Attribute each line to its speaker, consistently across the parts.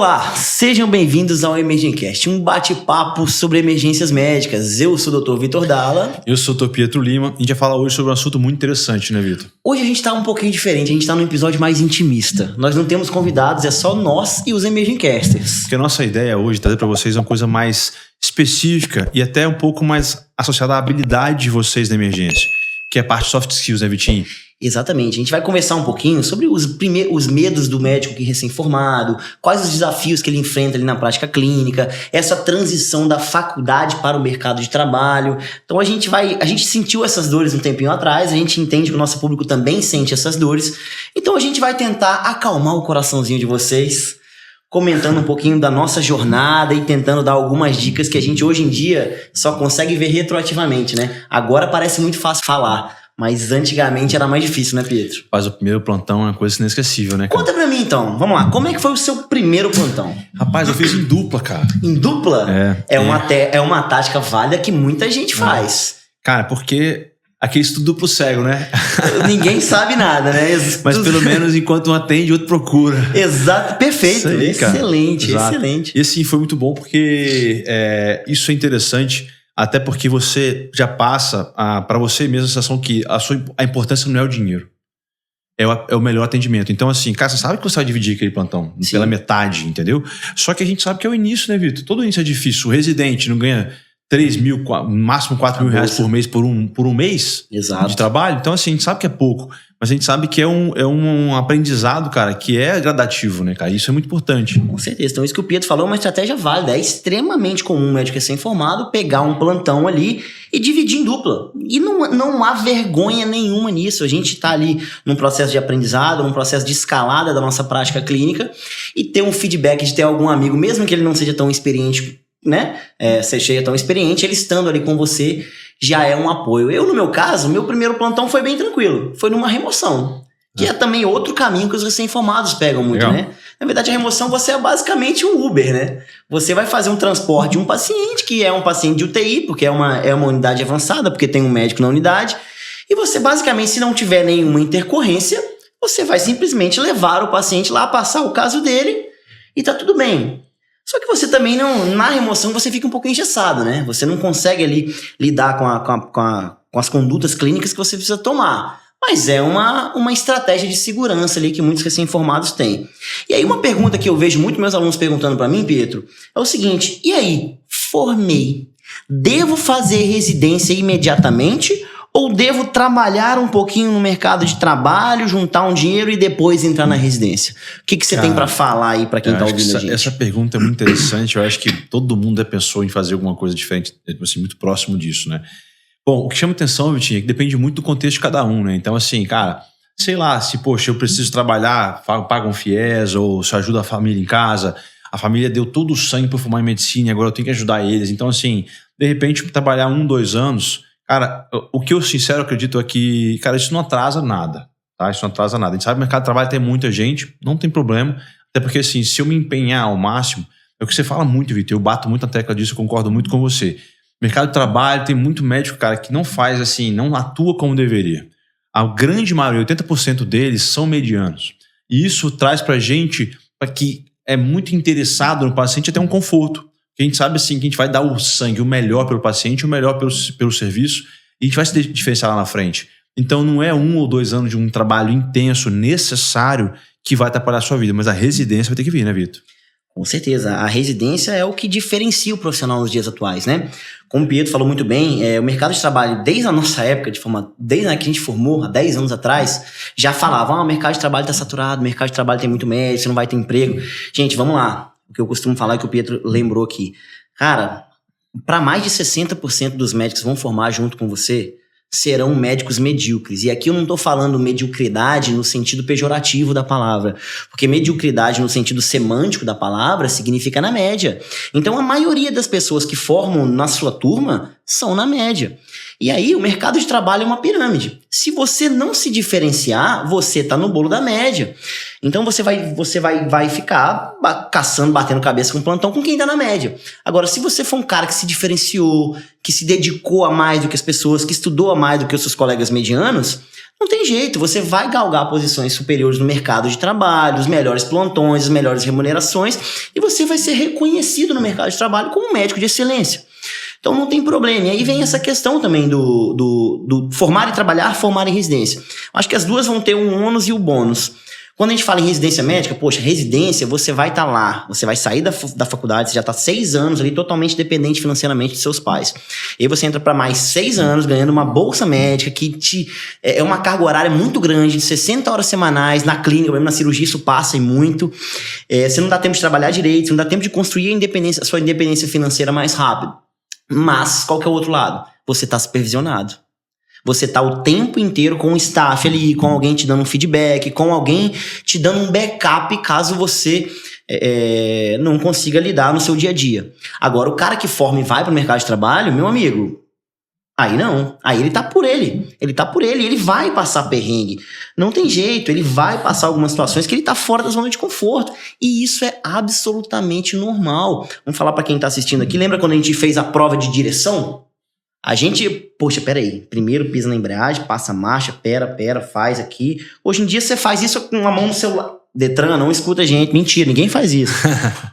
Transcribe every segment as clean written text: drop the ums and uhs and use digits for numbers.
Speaker 1: Olá, sejam bem-vindos ao Emergencast, um bate-papo sobre emergências médicas. Eu sou o Dr. Vitor Dalla.
Speaker 2: Eu sou o Dr. Pietro Lima. A gente vai falar hoje sobre um assunto muito interessante, né, Vitor?
Speaker 1: Hoje a gente tá um pouquinho diferente, a gente tá num episódio mais intimista. Nós não temos convidados, é só nós e os Emergencasters.
Speaker 2: Porque a nossa ideia hoje é trazer para vocês uma coisa mais específica e até um pouco mais associada à habilidade de vocês na emergência, que é a parte soft skills, né, Vitinho?
Speaker 1: Exatamente, a gente vai conversar um pouquinho sobre os medos do médico que recém-formado, quais os desafios que ele enfrenta ali na prática clínica, essa transição da faculdade para o mercado de trabalho. Então a gente sentiu essas dores um tempinho atrás, a gente entende que o nosso público também sente essas dores, então a gente vai tentar acalmar o coraçãozinho de vocês, comentando um pouquinho da nossa jornada e tentando dar algumas dicas que a gente hoje em dia só consegue ver retroativamente, né? Agora parece muito fácil falar, mas antigamente era mais difícil, né, Pietro?
Speaker 2: Mas o primeiro plantão é uma coisa inesquecível, né, cara?
Speaker 1: Conta pra mim, então. Vamos lá. Como é que foi o seu primeiro plantão?
Speaker 2: Rapaz, eu fiz em dupla, cara.
Speaker 1: Em dupla? É uma tática válida que muita gente faz.
Speaker 2: Cara, porque aquele estudo duplo cego, né?
Speaker 1: Ninguém sabe nada, né?
Speaker 2: Mas pelo menos enquanto um atende, o outro procura.
Speaker 1: Exato. Perfeito.
Speaker 2: Aí,
Speaker 1: excelente, excelente.
Speaker 2: E assim, foi muito bom porque isso é interessante. Até porque você já passa para você mesmo a sensação que a importância não é o dinheiro. É o melhor atendimento. Então, assim, cara, você sabe que você vai dividir aquele plantão pela metade, entendeu? Só que a gente sabe que é o início, né, Vitor? Todo início é difícil. O residente não ganha 3 mil, no máximo 4 mil reais por mês por um mês de trabalho. Então, assim, a gente sabe que é pouco. Mas a gente sabe que é um aprendizado, cara, que é gradativo, né, cara? Isso é muito importante.
Speaker 1: Com certeza. Então, isso que o Pietro falou é uma estratégia válida. É extremamente comum um médico recém-formado pegar um plantão ali e dividir em dupla. E não há vergonha nenhuma nisso. A gente tá ali num processo de aprendizado, num processo de escalada da nossa prática clínica e ter um feedback de ter algum amigo, mesmo que ele não seja tão experiente, né? Seja tão experiente, ele estando ali com você já é um apoio. Eu, no meu caso, meu primeiro plantão foi bem tranquilo. Foi numa remoção. Que é também outro caminho que os recém-formados pegam muito, né? Na verdade, a remoção você é basicamente um Uber, né? Você vai fazer um transporte de um paciente, que é um paciente de UTI, porque é uma unidade avançada, porque tem um médico na unidade. E você, basicamente, se não tiver nenhuma intercorrência, você vai simplesmente levar o paciente lá, passar o caso dele e tá tudo bem. Só que você também na remoção você fica um pouco engessado, né? Você não consegue ali lidar com as condutas clínicas que você precisa tomar. Mas é uma estratégia de segurança ali que muitos recém-formados têm. E aí uma pergunta que eu vejo muito meus alunos perguntando para mim, Pietro, é o seguinte: e aí, formei, devo fazer residência imediatamente ou devo trabalhar um pouquinho no mercado de trabalho, juntar um dinheiro e depois entrar na residência? O que você tem para falar aí para quem tá ouvindo a gente?
Speaker 2: Essa pergunta é muito interessante. Eu acho que todo mundo já pensou em fazer alguma coisa diferente, assim, muito próximo disso, né? Bom, o que chama atenção, Vitinho, é que depende muito do contexto de cada um, né? Então, assim, cara, sei lá, se, poxa, eu preciso trabalhar, paga um FIES, ou se ajuda a família em casa, a família deu todo o sangue para formar em medicina e agora eu tenho que ajudar eles. Então, assim, de repente, trabalhar 1, 2 anos... Cara, o que eu sincero acredito é que, cara, isso não atrasa nada, tá? Isso não atrasa nada. A gente sabe que o mercado de trabalho tem muita gente, não tem problema. Até porque, assim, se eu me empenhar ao máximo, é o que você fala muito, Vitor, eu bato muito na tecla disso, eu concordo muito com você. O mercado de trabalho tem muito médico, cara, que não faz assim, não atua como deveria. A grande maioria, 80% deles, são medianos. E isso traz pra gente, para que é muito interessado no paciente, até um conforto. A gente sabe assim que a gente vai dar o sangue, o melhor pelo paciente, o melhor pelo serviço, e a gente vai se diferenciar lá na frente. Então não é 1 ou 2 anos de um trabalho intenso, necessário, que vai atrapalhar a sua vida, mas a residência vai ter que vir, né, Vitor?
Speaker 1: Com certeza, a residência é o que diferencia o profissional nos dias atuais, né? Como o Pietro falou muito bem, o mercado de trabalho, desde a nossa época de forma, desde que a gente formou, há 10 anos atrás, já falavam, o mercado de trabalho está saturado, o mercado de trabalho tem muito médico, você não vai ter emprego. Gente, vamos lá. O que eu costumo falar é que o Pietro lembrou aqui. Cara, para mais de 60% dos médicos que vão formar junto com você serão médicos medíocres. E aqui eu não estou falando mediocridade no sentido pejorativo da palavra, porque mediocridade no sentido semântico da palavra significa na média. Então a maioria das pessoas que formam na sua turma são na média. E aí o mercado de trabalho é uma pirâmide. Se você não se diferenciar, você está no bolo da média. Então você vai ficar caçando, batendo cabeça com plantão com quem está na média. Agora, se você for um cara que se diferenciou, que se dedicou a mais do que as pessoas, que estudou a mais do que os seus colegas medianos, Não tem jeito, você vai galgar posições superiores no mercado de trabalho, os melhores plantões, as melhores remunerações, e você vai ser reconhecido no mercado de trabalho como um médico de excelência. Então não tem problema. E aí vem essa questão também do formar e trabalhar, formar em residência. Acho que as duas vão ter um ônus e o bônus. Quando a gente fala em residência médica, poxa, residência, você vai estar lá, você vai sair da faculdade, você já está 6 anos ali totalmente dependente financeiramente de seus pais. E aí você entra para mais 6 anos ganhando uma bolsa médica que é uma carga horária muito grande, de 60 horas semanais, na clínica, por exemplo, na cirurgia isso passa e muito. Você não dá tempo de trabalhar direito, você não dá tempo de construir a sua independência financeira mais rápido. Mas, qual que é o outro lado? Você está supervisionado. Você tá o tempo inteiro com o staff ali, com alguém te dando um feedback, com alguém te dando um backup caso você não consiga lidar no seu dia a dia. Agora, o cara que forma e vai pro mercado de trabalho, meu amigo, aí não. Aí ele tá por ele. Ele vai passar perrengue. Não tem jeito, ele vai passar algumas situações que ele tá fora da zona de conforto. E isso é absolutamente normal. Vamos falar pra quem tá assistindo aqui. Lembra quando a gente fez a prova de direção? A gente, poxa, peraí, primeiro pisa na embreagem, passa a marcha, pera, faz aqui. Hoje em dia você faz isso com uma mão no celular. Detran, não escuta a gente, mentira, ninguém faz isso.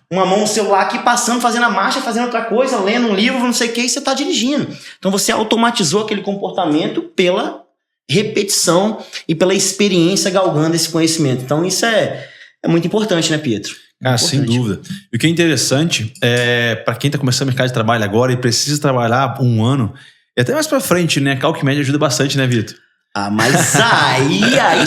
Speaker 1: Uma mão no celular aqui, passando, fazendo a marcha, fazendo outra coisa, lendo um livro, não sei o que, e você tá dirigindo. Então você automatizou aquele comportamento pela repetição e pela experiência galgando esse conhecimento. Então isso é muito importante, né, Pietro?
Speaker 2: Sem dúvida. E o que é interessante para quem está começando o mercado de trabalho agora e precisa trabalhar 1 ano, e até mais para frente, né? A CalcMed ajuda bastante, né, Vitor?
Speaker 1: Mas aí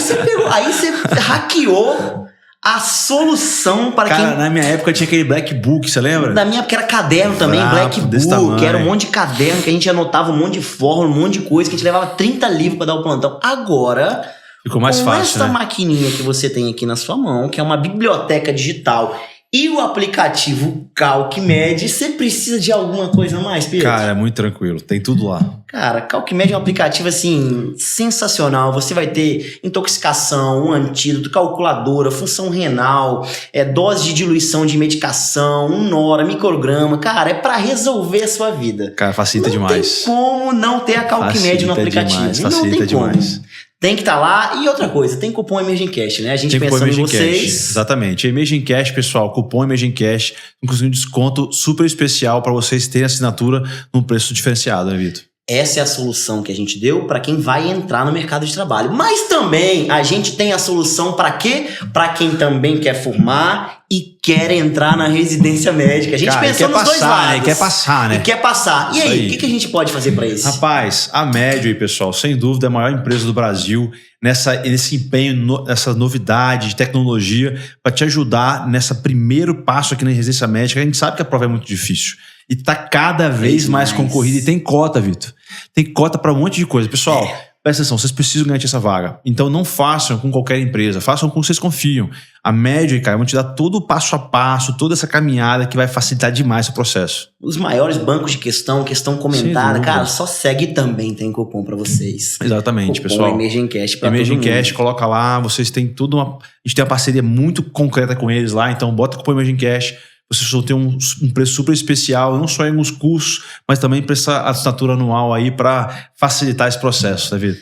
Speaker 1: você hackeou a solução para
Speaker 2: Cara, na minha época tinha aquele Black Book, você lembra?
Speaker 1: Na minha época era caderno também, Black Book, era um monte de caderno que a gente anotava um monte de fórmula, um monte de coisa, que a gente levava 30 livros para dar o plantão. Agora,
Speaker 2: ficou mais fácil,
Speaker 1: essa maquininha que você tem aqui na sua mão, que é uma biblioteca digital, e o aplicativo CalcMed, você precisa de alguma coisa a mais, Pedro?
Speaker 2: Cara, é muito tranquilo, tem tudo lá.
Speaker 1: Cara, CalcMed é um aplicativo, assim, sensacional. Você vai ter intoxicação, um antídoto, calculadora, função renal, dose de diluição de medicação, nora, micrograma. Cara, é pra resolver a sua vida.
Speaker 2: Cara, facilita demais.
Speaker 1: Não tem como não ter a CalcMed no aplicativo.
Speaker 2: Facilita demais.
Speaker 1: Tem que estar lá. E outra coisa, tem cupom EmergingCast, né? A gente
Speaker 2: tem
Speaker 1: pensando em vocês.
Speaker 2: Cash. Exatamente. EmergingCast, pessoal, cupom EmergingCast, inclusive um desconto super especial para vocês terem assinatura num preço diferenciado, né, Vitor?
Speaker 1: Essa é a solução que a gente deu para quem vai entrar no mercado de trabalho. Mas também a gente tem a solução para quê? Para quem também quer formar e quer entrar na residência médica. A gente pensou nos dois lados.
Speaker 2: Quer passar, né?
Speaker 1: E quer passar. E aí, o que a gente pode fazer para isso?
Speaker 2: Rapaz, a Médio aí, pessoal, sem dúvida é a maior empresa do Brasil nesse empenho, nessa novidade de tecnologia para te ajudar nesse primeiro passo aqui na residência médica. A gente sabe que a prova é muito difícil. E tá cada vez mais concorrida. E tem cota, Vitor. Tem cota para um monte de coisa. Pessoal, presta atenção, vocês precisam garantir essa vaga. Então não façam com qualquer empresa, façam com que vocês confiam. A Médio, cara, vão te dar todo o passo a passo, toda essa caminhada que vai facilitar demais o processo.
Speaker 1: Os maiores bancos de questão comentada, cara, só segue também, tem cupom para vocês.
Speaker 2: Exatamente,
Speaker 1: cupom
Speaker 2: pessoal.
Speaker 1: EmergingCast para todo mundo.
Speaker 2: EmergingCast, coloca lá, vocês têm tudo. A gente tem uma parceria muito concreta com eles lá, então bota o cupom EmergingCast. Vocês vão ter um preço super especial, não só em alguns cursos, mas também para essa assinatura anual aí para facilitar esse processo, David.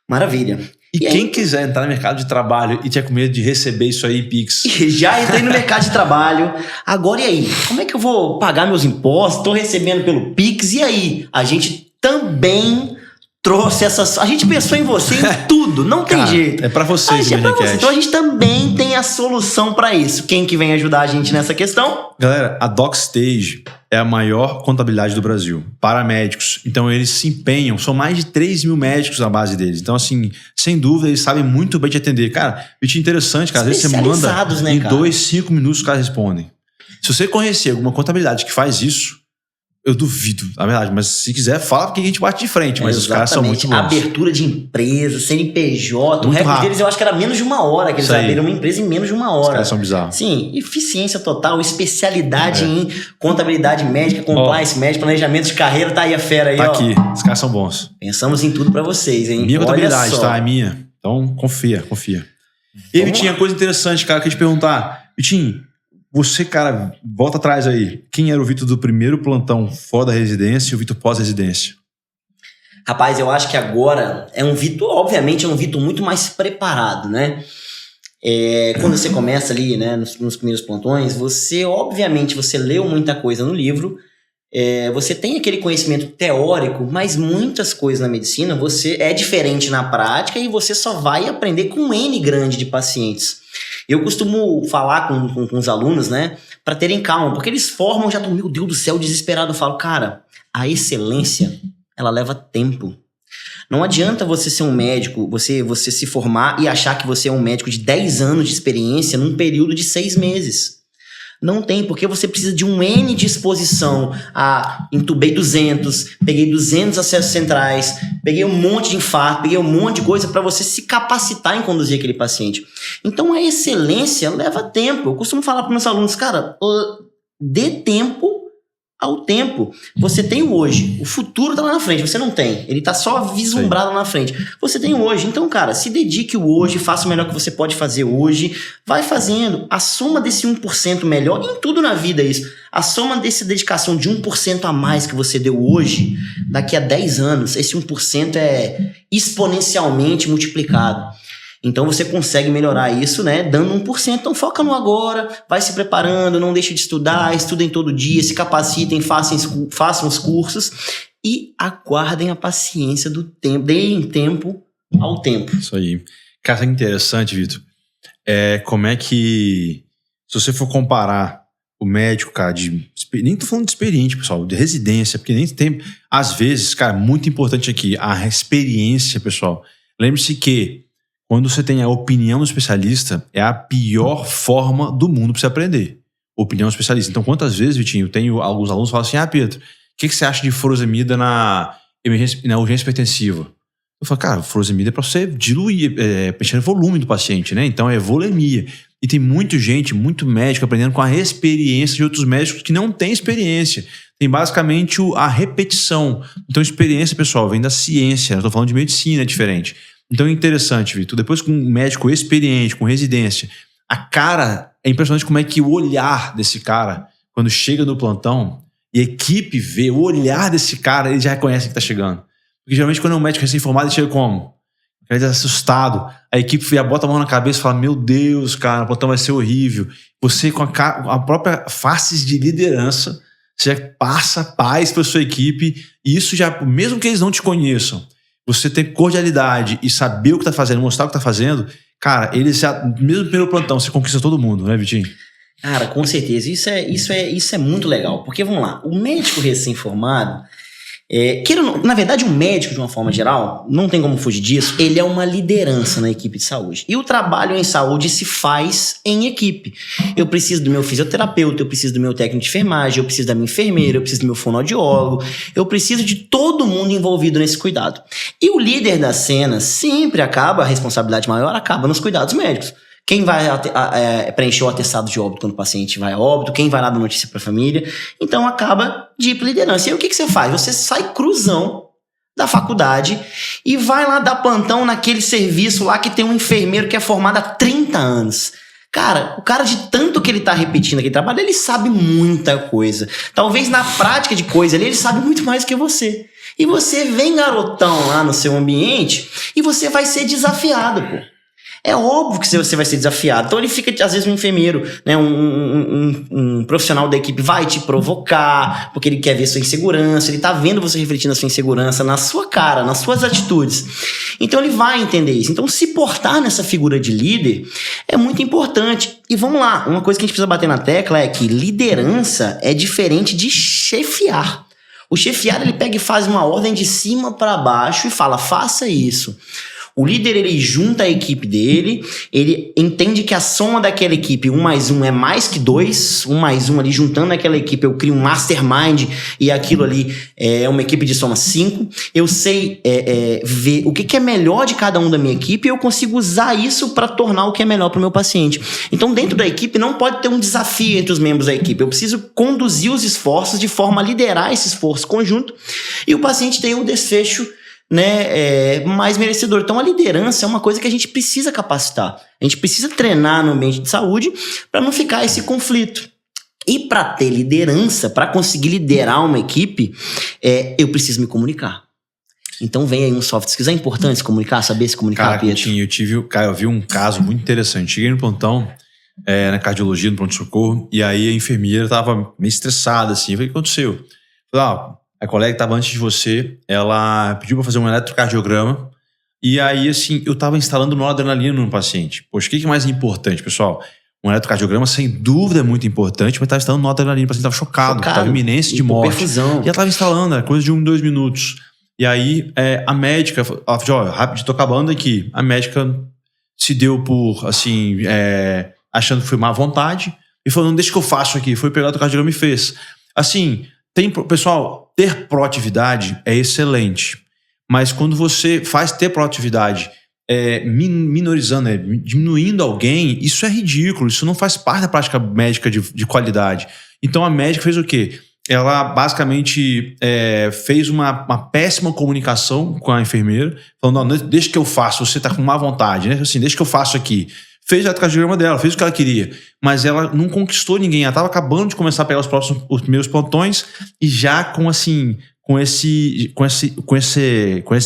Speaker 1: Maravilha.
Speaker 2: E quem quiser entrar no mercado de trabalho e tiver com medo de receber isso aí em Pix?
Speaker 1: Já entrei no mercado de trabalho. Agora e aí? Como é que eu vou pagar meus impostos? Estou recebendo pelo Pix. E aí? A gente também trouxe essas... A gente pensou em você em tudo. Não tem jeito.
Speaker 2: É para vocês, EmergingCast.
Speaker 1: Então a gente também tem a solução para isso. Quem que vem ajudar a gente nessa questão?
Speaker 2: Galera, a DocStage é a maior contabilidade do Brasil. Para médicos. Então eles se empenham. São mais de 3 mil médicos na base deles. Então assim, sem dúvida, eles sabem muito bem te atender. Cara, é interessante, cara. Às vezes você manda
Speaker 1: né,
Speaker 2: em 2, 5 minutos os caras respondem. Se você conhecer alguma contabilidade que faz isso, eu duvido, na verdade, mas se quiser, fala porque a gente bate de frente, mas os caras são muito bons.
Speaker 1: Abertura de empresa, CNPJ, o recorde deles eu acho que era menos de 1 hora, que eles abriram uma empresa em menos de 1 hora.
Speaker 2: Os caras são bizarros.
Speaker 1: Sim, eficiência total, especialidade em contabilidade médica, compliance médica, planejamento de carreira, tá aí a fera aí,
Speaker 2: tá aqui, os caras são bons.
Speaker 1: Pensamos em tudo pra vocês, hein?
Speaker 2: Minha contabilidade, tá? É minha. Então, confia. E aí, Vitinho, coisa interessante, cara, que eu ia te perguntar. Vitinho, você, cara, volta atrás aí. Quem era o Vitor do primeiro plantão fora da residência e o Vitor pós-residência?
Speaker 1: Rapaz, eu acho que agora obviamente é um Vitor muito mais preparado, né? Quando você começa ali, né, nos primeiros plantões, obviamente, você leu muita coisa no livro, você tem aquele conhecimento teórico, mas muitas coisas na medicina é diferente na prática e você só vai aprender com um N grande de pacientes. Eu costumo falar com os alunos, né, para terem calma, porque eles formam, já estão, meu Deus do céu, desesperado. Eu falo, cara, a excelência, ela leva tempo. Não adianta você ser um médico, você se formar e achar que você é um médico de 10 anos de experiência num período de 6 meses. Não tem, porque você precisa de um N de exposição. Entubei 200, peguei 200 acessos centrais, peguei um monte de infarto, peguei um monte de coisa para você se capacitar em conduzir aquele paciente. Então a excelência leva tempo. Eu costumo falar para meus alunos, cara, dê tempo ao tempo. Você tem o hoje, o futuro tá lá na frente, você não tem. Ele tá só vislumbrado lá na frente. Você tem o hoje, então, cara, se dedique o hoje, faça o melhor que você pode fazer hoje, vai fazendo. A soma desse 1% melhor, em tudo na vida é isso, a soma dessa dedicação de 1% a mais que você deu hoje, daqui a 10 anos, esse 1% é exponencialmente multiplicado. Então você consegue melhorar isso, né, dando 1%. Então foca no agora, vai se preparando, não deixe de estudar, estudem todo dia, se capacitem, façam os cursos e aguardem a paciência do tempo, deem tempo ao tempo.
Speaker 2: Isso aí. Cara, é interessante, Vitor. Como é que, se você for comparar o médico, cara, nem tô falando de experiente, pessoal, de residência, porque nem tem, às vezes, cara, muito importante aqui, a experiência, pessoal. Lembre-se que quando você tem a opinião do especialista, é a pior forma do mundo para você aprender. Opinião do especialista. Então, quantas vezes, Vitinho, eu tenho alguns alunos que falam assim, Pedro, o que você acha de furosemida na urgência hipertensiva? Eu falo, cara, furosemida é para você diluir, preencher o volume do paciente, né? Então, é volemia. E tem muita gente, muito médico aprendendo com a experiência de outros médicos que não têm experiência. Tem basicamente a repetição. Então, experiência, pessoal, vem da ciência. Eu estou falando de medicina, é diferente. Então é interessante, Vitor. Depois com um médico experiente, com residência, é impressionante como é que o olhar desse cara, quando chega no plantão, e a equipe vê o olhar desse cara, ele já reconhece que tá chegando. Porque geralmente quando é um médico recém-formado, ele chega como? Ele tá assustado. A equipe bota a mão na cabeça e fala, meu Deus, cara, o plantão vai ser horrível. Você com a própria face de liderança, você já passa paz para sua equipe, e isso já, mesmo que eles não te conheçam, você ter cordialidade e saber o que tá fazendo, mostrar o que tá fazendo, cara, eles já, mesmo pelo plantão, você conquista todo mundo, né, Vitinho?
Speaker 1: Cara, com certeza. Isso é muito legal. Porque, vamos lá, o médico recém-formado, na verdade, o médico, de uma forma geral, não tem como fugir disso, ele é uma liderança na equipe de saúde. E o trabalho em saúde se faz em equipe. Eu preciso do meu fisioterapeuta, eu preciso do meu técnico de enfermagem, eu preciso da minha enfermeira, eu preciso do meu fonoaudiólogo, eu preciso de todo mundo envolvido nesse cuidado. E o líder da cena sempre a responsabilidade maior acaba nos cuidados médicos. Quem vai preencher o atestado de óbito quando o paciente vai a óbito, quem vai lá dar notícia para a família. Então acaba de ir para liderança. E aí o que você faz? Você sai cruzão da faculdade e vai lá dar plantão naquele serviço lá que tem um enfermeiro que é formado há 30 anos. Cara, o cara, de tanto que ele tá repetindo aquele trabalho, ele sabe muita coisa. Talvez na prática de coisa ali, ele sabe muito mais do que você. E você vem garotão lá no seu ambiente e você vai ser desafiado, pô. É óbvio que você vai ser desafiado. Então ele fica, às vezes, um enfermeiro, né, um profissional da equipe vai te provocar, porque ele quer ver sua insegurança, ele tá vendo você refletindo a sua insegurança na sua cara, nas suas atitudes. Então ele vai entender isso. Então se portar nessa figura de líder é muito importante. E vamos lá, uma coisa que a gente precisa bater na tecla é que liderança é diferente de chefiar. O chefiar, ele pega e faz uma ordem de cima para baixo e fala, faça isso. O líder, ele junta a equipe dele, ele entende que a soma daquela equipe, 1 mais 1 é mais que 2, 1 mais 1 ali, juntando aquela equipe, eu crio um mastermind e aquilo ali é uma equipe de soma 5. Eu sei ver o que é melhor de cada um da minha equipe e eu consigo usar isso para tornar o que é melhor para o meu paciente. Então, dentro da equipe, não pode ter um desafio entre os membros da equipe. Eu preciso conduzir os esforços de forma a liderar esse esforço conjunto e o paciente tem um desfecho, né, mais merecedor. Então a liderança é uma coisa que a gente precisa capacitar. A gente precisa treinar no ambiente de saúde para não ficar esse conflito. E para ter liderança, para conseguir liderar uma equipe, eu preciso me comunicar. Então vem aí um soft skills. É importante se comunicar, saber se comunicar, Pietro?
Speaker 2: Eu vi um caso muito interessante. Cheguei no plantão, na cardiologia, no pronto-socorro, e aí a enfermeira tava meio estressada, assim. Eu falei, o que aconteceu? Falei, a colega que tava antes de você, ela pediu pra fazer um eletrocardiograma, e aí, assim, eu tava instalando noradrenalina no paciente. Poxa, o que é mais importante, pessoal? Um eletrocardiograma, sem dúvida, é muito importante, mas tava instalando noradrenalina, o paciente tava chocado, tava iminência de morte.
Speaker 1: Perfusão.
Speaker 2: Já tava instalando, era coisa de 2 minutos. E aí, a médica, ela falou, rápido, tô acabando aqui. A médica se deu por, assim, achando que foi má vontade, e falou, não, deixa que eu faço aqui. Foi pegar o cardiograma e fez. Assim, pessoal, ter proatividade é excelente. Mas quando você faz ter proatividade minorizando, diminuindo alguém, isso é ridículo, isso não faz parte da prática médica de qualidade. Então a médica fez o quê? Ela basicamente fez uma péssima comunicação com a enfermeira, falando, não, deixa que eu faço, você tá com má vontade, né? Assim, deixa que eu faço aqui. Fez o cardiograma dela, fez o que ela queria, mas ela não conquistou ninguém, ela tava acabando de começar a pegar os primeiros plantões e já com assim... Com essa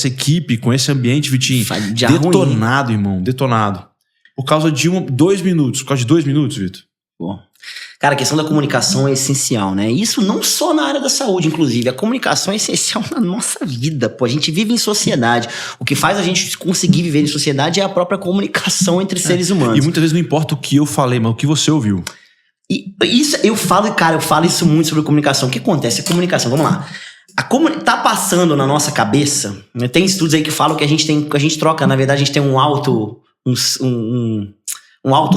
Speaker 2: equipe, com esse ambiente, Vitinho, detonado, ruim. Irmão, detonado. Por causa de 2 minutos. Por causa de 2 minutos, Vitor.
Speaker 1: Bom. Cara, a questão da comunicação é essencial, né? Isso não só na área da saúde, inclusive. A comunicação é essencial na nossa vida, pô. A gente vive em sociedade. O que faz a gente conseguir viver em sociedade é a própria comunicação entre seres humanos.
Speaker 2: E muitas vezes não importa o que eu falei, mas o que você ouviu.
Speaker 1: E isso, eu falo isso muito sobre comunicação. O que acontece? A comunicação, vamos lá. Tá passando na nossa cabeça, né? Tem estudos aí que falam que a gente troca, na verdade a gente tem um alto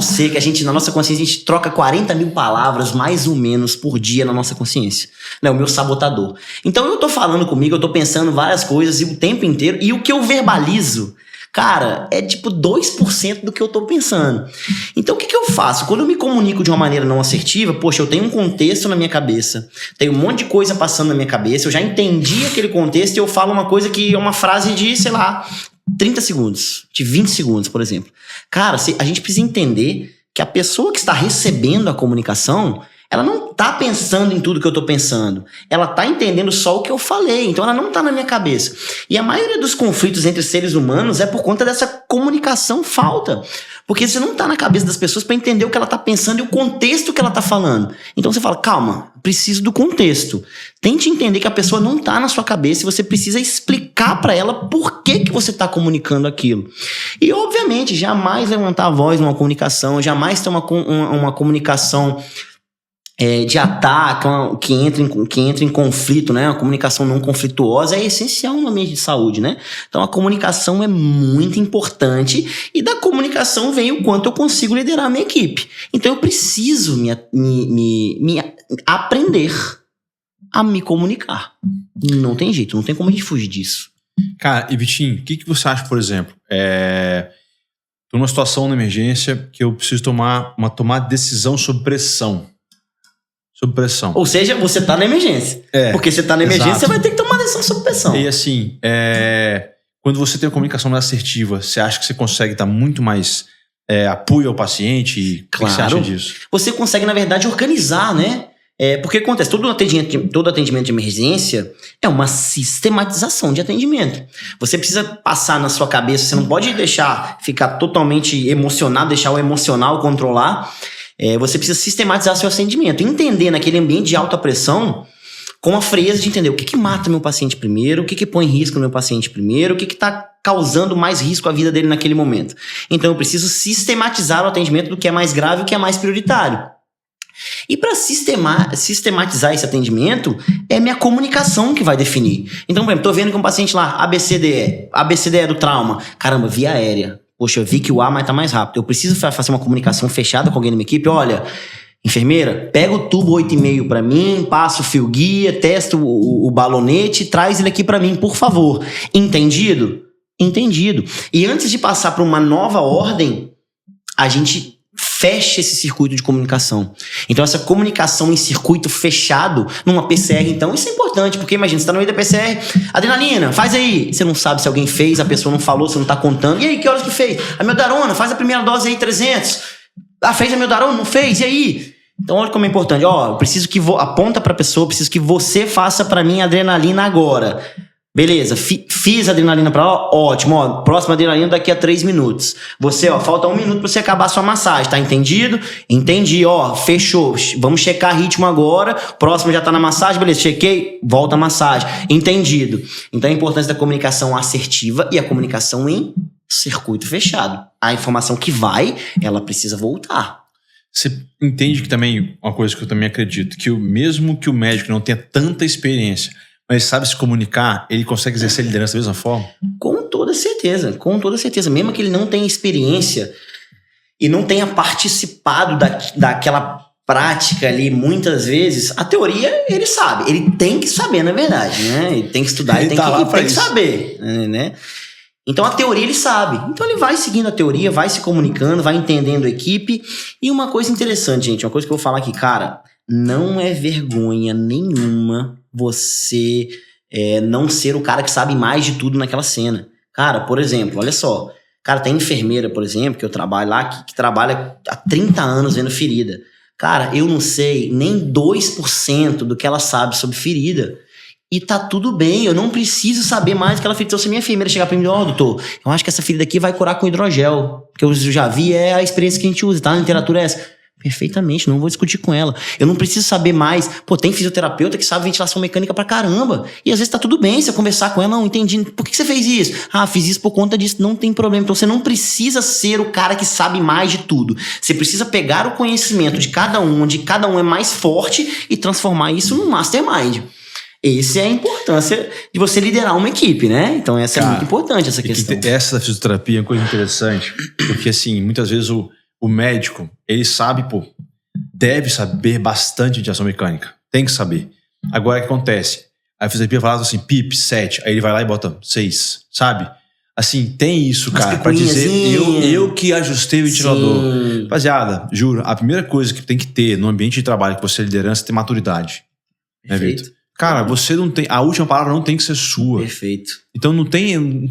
Speaker 1: C, que a gente, na nossa consciência, a gente troca 40 mil palavras mais ou menos por dia na nossa consciência, né? O meu sabotador. Então eu tô falando comigo, eu tô pensando várias coisas e o tempo inteiro, e o que eu verbalizo, cara, é tipo 2% do que eu tô pensando. Então o que eu faço? Quando eu me comunico de uma maneira não assertiva, poxa, eu tenho um contexto na minha cabeça, tem um monte de coisa passando na minha cabeça, eu já entendi aquele contexto e eu falo uma coisa que é uma frase de, sei lá, 30 segundos, de 20 segundos, por exemplo. Cara, a gente precisa entender que a pessoa que está recebendo a comunicação, ela não tá pensando em tudo que eu tô pensando. Ela tá entendendo só o que eu falei. Então ela não tá na minha cabeça. E a maioria dos conflitos entre seres humanos é por conta dessa comunicação falta. Porque você não tá na cabeça das pessoas para entender o que ela tá pensando e o contexto que ela tá falando. Então você fala, calma, preciso do contexto. Tente entender que a pessoa não tá na sua cabeça e você precisa explicar para ela por que você tá comunicando aquilo. E obviamente, jamais levantar a voz numa comunicação, jamais ter uma comunicação de ataque, que entra em conflito, né? Uma comunicação não conflituosa é essencial no ambiente de saúde, né? Então a comunicação é muito importante e da comunicação vem o quanto eu consigo liderar a minha equipe. Então eu preciso me aprender a me comunicar. Não tem jeito, não tem como a gente fugir disso.
Speaker 2: Cara, e Vitinho, o que você acha, por exemplo? Tô numa situação na emergência que eu preciso tomar decisão sob pressão. Sob pressão.
Speaker 1: Ou seja, você tá na emergência. Porque você tá na emergência, exato. Você vai ter que tomar decisão sob pressão.
Speaker 2: E assim, quando você tem uma comunicação mais assertiva, você acha que você consegue dar muito mais apoio ao paciente?
Speaker 1: Claro.
Speaker 2: O que você acha disso?
Speaker 1: Você consegue, na verdade, organizar, né? Porque acontece, todo atendimento de emergência é uma sistematização de atendimento. Você precisa passar na sua cabeça, você não pode ficar totalmente emocionado, deixar o emocional controlar. Você precisa sistematizar seu atendimento, entender naquele ambiente de alta pressão, com a frieza de entender o que mata meu paciente primeiro, o que põe em risco no meu paciente primeiro, o que está causando mais risco à vida dele naquele momento. Então eu preciso sistematizar o atendimento do que é mais grave e o que é mais prioritário. E para sistematizar esse atendimento, é minha comunicação que vai definir. Então, por exemplo, tô vendo que um paciente lá, ABCDE do trauma, caramba, via aérea. Poxa, eu vi que o A tá mais rápido. Eu preciso fazer uma comunicação fechada com alguém na minha equipe. Olha, enfermeira, pega o tubo 8,5 para mim, passa o fio guia, testa o balonete e traz ele aqui para mim, por favor. Entendido? Entendido. E antes de passar para uma nova ordem, a gente fecha esse circuito de comunicação. Então essa comunicação em circuito fechado, numa PCR, então, isso é importante, porque imagina, você tá no meio da PCR, adrenalina, faz aí. Você não sabe se alguém fez, a pessoa não falou, você não tá contando. E aí, que horas que fez? A amiodarona, faz a primeira dose aí, 300. Fez a amiodarona? Não fez? E aí? Então olha como é importante. Eu preciso que aponta pra pessoa, preciso que você faça pra mim a adrenalina agora. Beleza, fiz a adrenalina pra ela, ótimo, ó, próxima adrenalina daqui a 3 minutos. Você, ó, falta 1 minuto pra você acabar a sua massagem, tá entendido? Entendi, ó, fechou. Vamos checar ritmo agora, próximo já tá na massagem, beleza, chequei, volta a massagem. Entendido. Então a importância da comunicação assertiva e a comunicação em circuito fechado. A informação que vai, ela precisa voltar.
Speaker 2: Você entende que também, uma coisa que eu também acredito, que mesmo que o médico não tenha tanta experiência, mas sabe se comunicar, ele consegue exercer liderança da mesma forma?
Speaker 1: Com toda certeza, com toda certeza. Mesmo que ele não tenha experiência e não tenha participado daquela prática ali muitas vezes, a teoria ele sabe. Ele tem que saber, na verdade, né? Ele tem que estudar, ele tem que saber, né? Então a teoria ele sabe. Então ele vai seguindo a teoria, vai se comunicando, vai entendendo a equipe. E uma coisa interessante, gente, uma coisa que eu vou falar aqui, cara, não é vergonha nenhuma você não ser o cara que sabe mais de tudo naquela cena. Cara, por exemplo, olha só. Cara, tem enfermeira, por exemplo, que eu trabalho lá, que trabalha há 30 anos vendo ferida. Cara, eu não sei nem 2% do que ela sabe sobre ferida. E tá tudo bem, eu não preciso saber mais do que ela fez. Então, se a minha enfermeira chegar pra mim e dizer, doutor, eu acho que essa ferida aqui vai curar com hidrogel. Que eu já vi, é a experiência que a gente usa, tá? Na literatura é essa. Perfeitamente, não vou discutir com ela. Eu não preciso saber mais. Pô, tem fisioterapeuta que sabe ventilação mecânica pra caramba. E às vezes tá tudo bem se eu conversar com ela. Não, entendi. Por que você fez isso? Ah, fiz isso por conta disso. Não tem problema. Então você não precisa ser o cara que sabe mais de tudo. Você precisa pegar o conhecimento de cada um, onde cada um é mais forte e transformar isso num mastermind. Essa é a importância de você liderar uma equipe, né? Então essa é muito importante, essa questão.
Speaker 2: Essa da fisioterapia é uma coisa interessante. Porque assim, muitas vezes o médico, ele sabe, deve saber bastante de ação mecânica. Tem que saber. Agora, o que acontece? A fisioterapia fala assim, PIP, 7. Aí ele vai lá e bota 6, sabe? Assim, tem isso, cara. Pra dizer, eu que ajustei o ventilador. Rapaziada, juro, a primeira coisa que tem que ter no ambiente de trabalho que você é liderança é ter maturidade.
Speaker 1: Perfeito.
Speaker 2: Né, Vitor? Cara, você não tem... A última palavra não tem que ser sua.
Speaker 1: Perfeito.
Speaker 2: Então não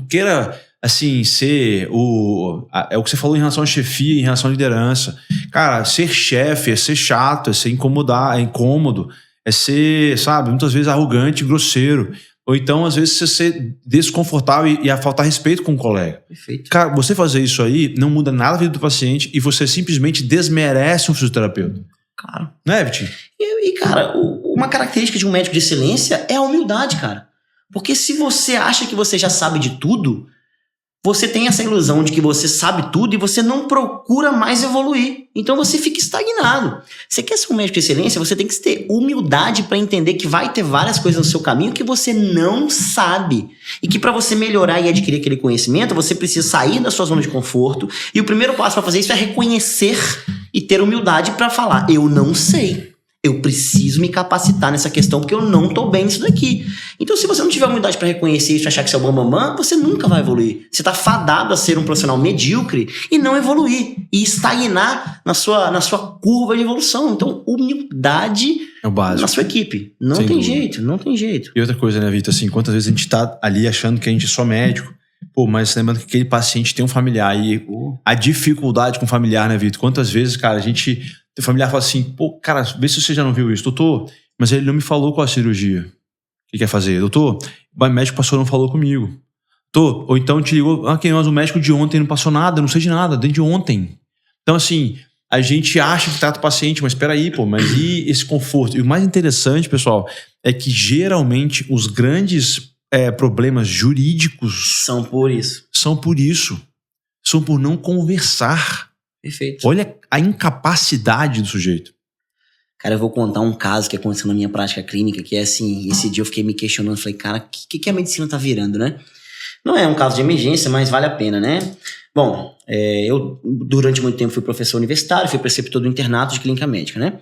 Speaker 2: queira... assim, ser é o que você falou em relação à chefia, em relação à liderança. Cara, ser chefe é ser chato, é ser incomodar, é incômodo, é ser, sabe, muitas vezes arrogante, grosseiro. Ou então, às vezes, você ser desconfortável e faltar respeito com o colega.
Speaker 1: Perfeito.
Speaker 2: Cara, você fazer isso aí não muda nada a vida do paciente e você simplesmente desmerece um fisioterapeuta.
Speaker 1: Claro.
Speaker 2: Né, Vitinho?
Speaker 1: E cara, uma característica de um médico de excelência é a humildade, cara. Porque se você acha que você já sabe de tudo, você tem essa ilusão de que você sabe tudo e você não procura mais evoluir. Então você fica estagnado. Você quer ser um médico de excelência, você tem que ter humildade para entender que vai ter várias coisas no seu caminho que você não sabe. E que para você melhorar e adquirir aquele conhecimento, você precisa sair da sua zona de conforto. E o primeiro passo para fazer isso é reconhecer e ter humildade para falar, eu não sei. Eu preciso me capacitar nessa questão porque eu não tô bem nisso daqui. Então, se você não tiver humildade para reconhecer isso e achar que você é o bambambam, você nunca vai evoluir. Você tá fadado a ser um profissional medíocre e não evoluir. E estagnar na sua curva de evolução. Então, humildade
Speaker 2: é o básico.
Speaker 1: Na sua equipe. Não tem jeito, não tem jeito.
Speaker 2: E outra coisa, né, Vitor? Assim, quantas vezes a gente tá ali achando que a gente é só médico, mas lembrando que aquele paciente tem um familiar e a dificuldade com o familiar, né, Vitor? Quantas vezes, cara, o familiar fala assim, cara, vê se você já não viu isso. Doutor, mas ele não me falou qual a cirurgia que quer fazer. Doutor, o médico passou não falou comigo. Doutor, ou então te ligou, mas o médico de ontem não passou nada, não sei de nada, desde ontem. Então, assim, a gente acha que trata o paciente, mas espera aí, mas e esse conforto? E o mais interessante, pessoal, é que geralmente os grandes problemas jurídicos
Speaker 1: são por isso.
Speaker 2: São por não conversar.
Speaker 1: Perfeito.
Speaker 2: Olha a incapacidade do sujeito.
Speaker 1: Cara, eu vou contar um caso que aconteceu na minha prática clínica, que é assim, esse dia eu fiquei me questionando, falei, cara, o que a medicina tá virando, né? Não é um caso de emergência, mas vale a pena, né? Bom, eu durante muito tempo fui professor universitário, fui preceptor do internato de clínica médica, né?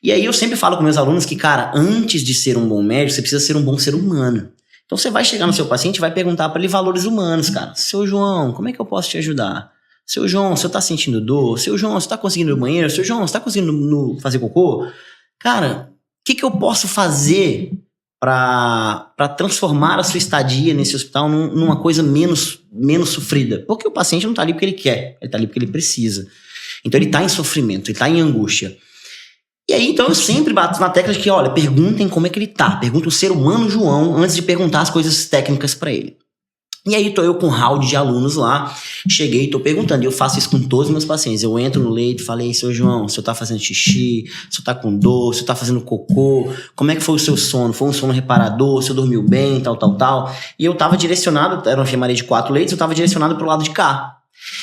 Speaker 1: E aí eu sempre falo com meus alunos que, cara, antes de ser um bom médico, você precisa ser um bom ser humano. Então você vai chegar no seu paciente e vai perguntar para ele valores humanos, cara. Seu João, como é que eu posso te ajudar? Seu João, você tá sentindo dor? Seu João, você tá conseguindo ir no banheiro? Seu João, você tá conseguindo fazer cocô? Cara, o que eu posso fazer para transformar a sua estadia nesse hospital numa coisa menos sofrida? Porque o paciente não tá ali porque ele quer, ele tá ali porque ele precisa. Então ele tá em sofrimento, ele tá em angústia. E aí, então, eu sempre bato na tecla de que, olha, perguntem como é que ele tá. Pergunta o ser humano João antes de perguntar as coisas técnicas pra ele. E aí, tô eu com um round de alunos lá, cheguei e tô perguntando, e eu faço isso com todos os meus pacientes. Eu entro no leito e falei, seu João, o senhor tá fazendo xixi, o senhor tá com dor, o senhor tá fazendo cocô, como é que foi o seu sono? Foi um sono reparador, o senhor dormiu bem, tal. E eu tava direcionado, era uma enfermaria de 4 leitos, eu tava direcionado pro lado de cá.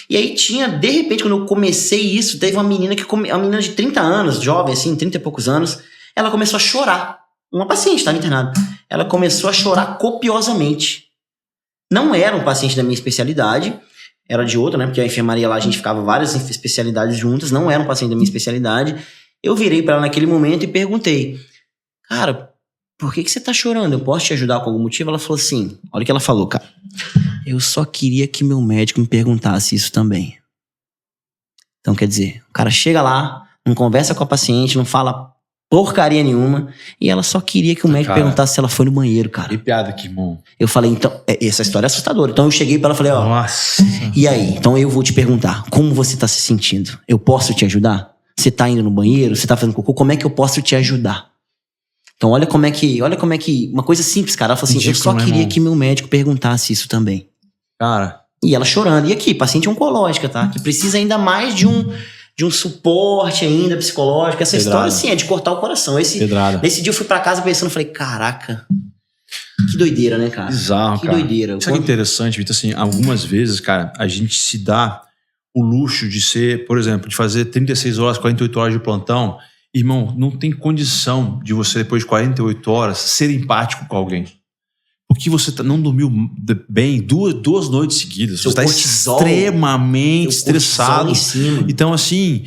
Speaker 1: E aí tinha, de repente, quando eu comecei isso, teve uma menina uma menina de 30 anos, jovem assim, 30 e poucos anos, ela começou a chorar. Uma paciente, estava internada. Ela começou a chorar copiosamente. Não era um paciente da minha especialidade, era de outra, né? Porque a enfermaria lá, a gente ficava várias especialidades juntas, não era um paciente da minha especialidade. Eu virei para ela naquele momento e perguntei, cara, por que você tá chorando? Eu posso te ajudar com algum motivo? Ela falou assim, olha o que ela falou, cara. Eu só queria que meu médico me perguntasse isso também. Então, quer dizer, o cara chega lá, não conversa com a paciente, não fala porcaria nenhuma, e ela só queria que o médico perguntasse se ela foi no banheiro, cara.
Speaker 2: Que piada aqui, irmão.
Speaker 1: Eu falei, então, essa história é assustadora. Então eu cheguei pra ela e falei, ó,
Speaker 2: nossa.
Speaker 1: E aí? Então eu vou te perguntar, como você tá se sentindo? Eu posso te ajudar? Você tá indo no banheiro? Você tá fazendo cocô? Como é que eu posso te ajudar? Então olha como é que, uma coisa simples, cara. Ela falou assim, eu só queria que meu médico perguntasse isso também.
Speaker 2: Cara.
Speaker 1: E ela chorando. E aqui, paciente oncológica, tá? Que precisa ainda mais de um suporte ainda psicológico. Essa história, assim, é de cortar o coração. Nesse dia eu fui pra casa pensando, falei, caraca, que doideira, né, cara?
Speaker 2: Bizarro,
Speaker 1: que
Speaker 2: cara.
Speaker 1: doideira.
Speaker 2: Isso é interessante, Vitor, assim, algumas vezes, cara, a gente se dá o luxo de ser, por exemplo, de fazer 36 horas, 48 horas de plantão. Irmão, não tem condição de você, depois de 48 horas, ser empático com alguém. Porque você não dormiu bem duas noites seguidas. Você está extremamente estressado. Então, assim,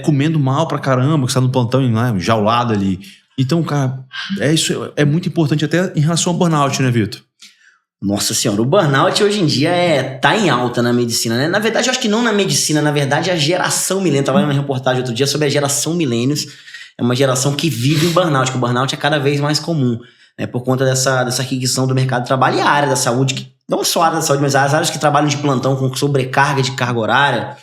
Speaker 2: comendo mal pra caramba, que você tá no plantão, jaulado ali. Então, cara, isso é muito importante até em relação ao burnout, né, Vitor?
Speaker 1: Nossa senhora, o burnout hoje em dia tá em alta na medicina, né? Na verdade, eu acho que não na medicina, na verdade, a geração milênio. Eu tava vendo uma reportagem outro dia sobre a geração milênios. É uma geração que vive em burnout, que o burnout é cada vez mais comum. Por conta dessa requisição do mercado de trabalho e a área da saúde, que, não só a área da saúde, mas as áreas que trabalham de plantão com sobrecarga de carga horária,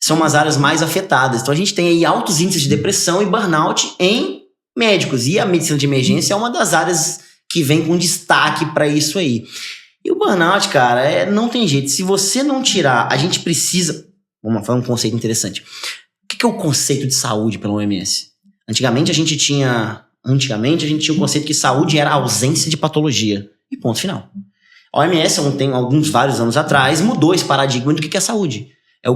Speaker 1: são umas áreas mais afetadas. Então a gente tem aí altos índices de depressão e burnout em médicos. E a medicina de emergência é uma das áreas que vem com destaque para isso aí. E o burnout, cara, não tem jeito. Se você não tirar, a gente precisa... Vamos falar um conceito interessante. O que é o conceito de saúde pela OMS? Antigamente a gente tinha o conceito que saúde era a ausência de patologia. E ponto final. A OMS, vários anos atrás, mudou esse paradigma do que é saúde. É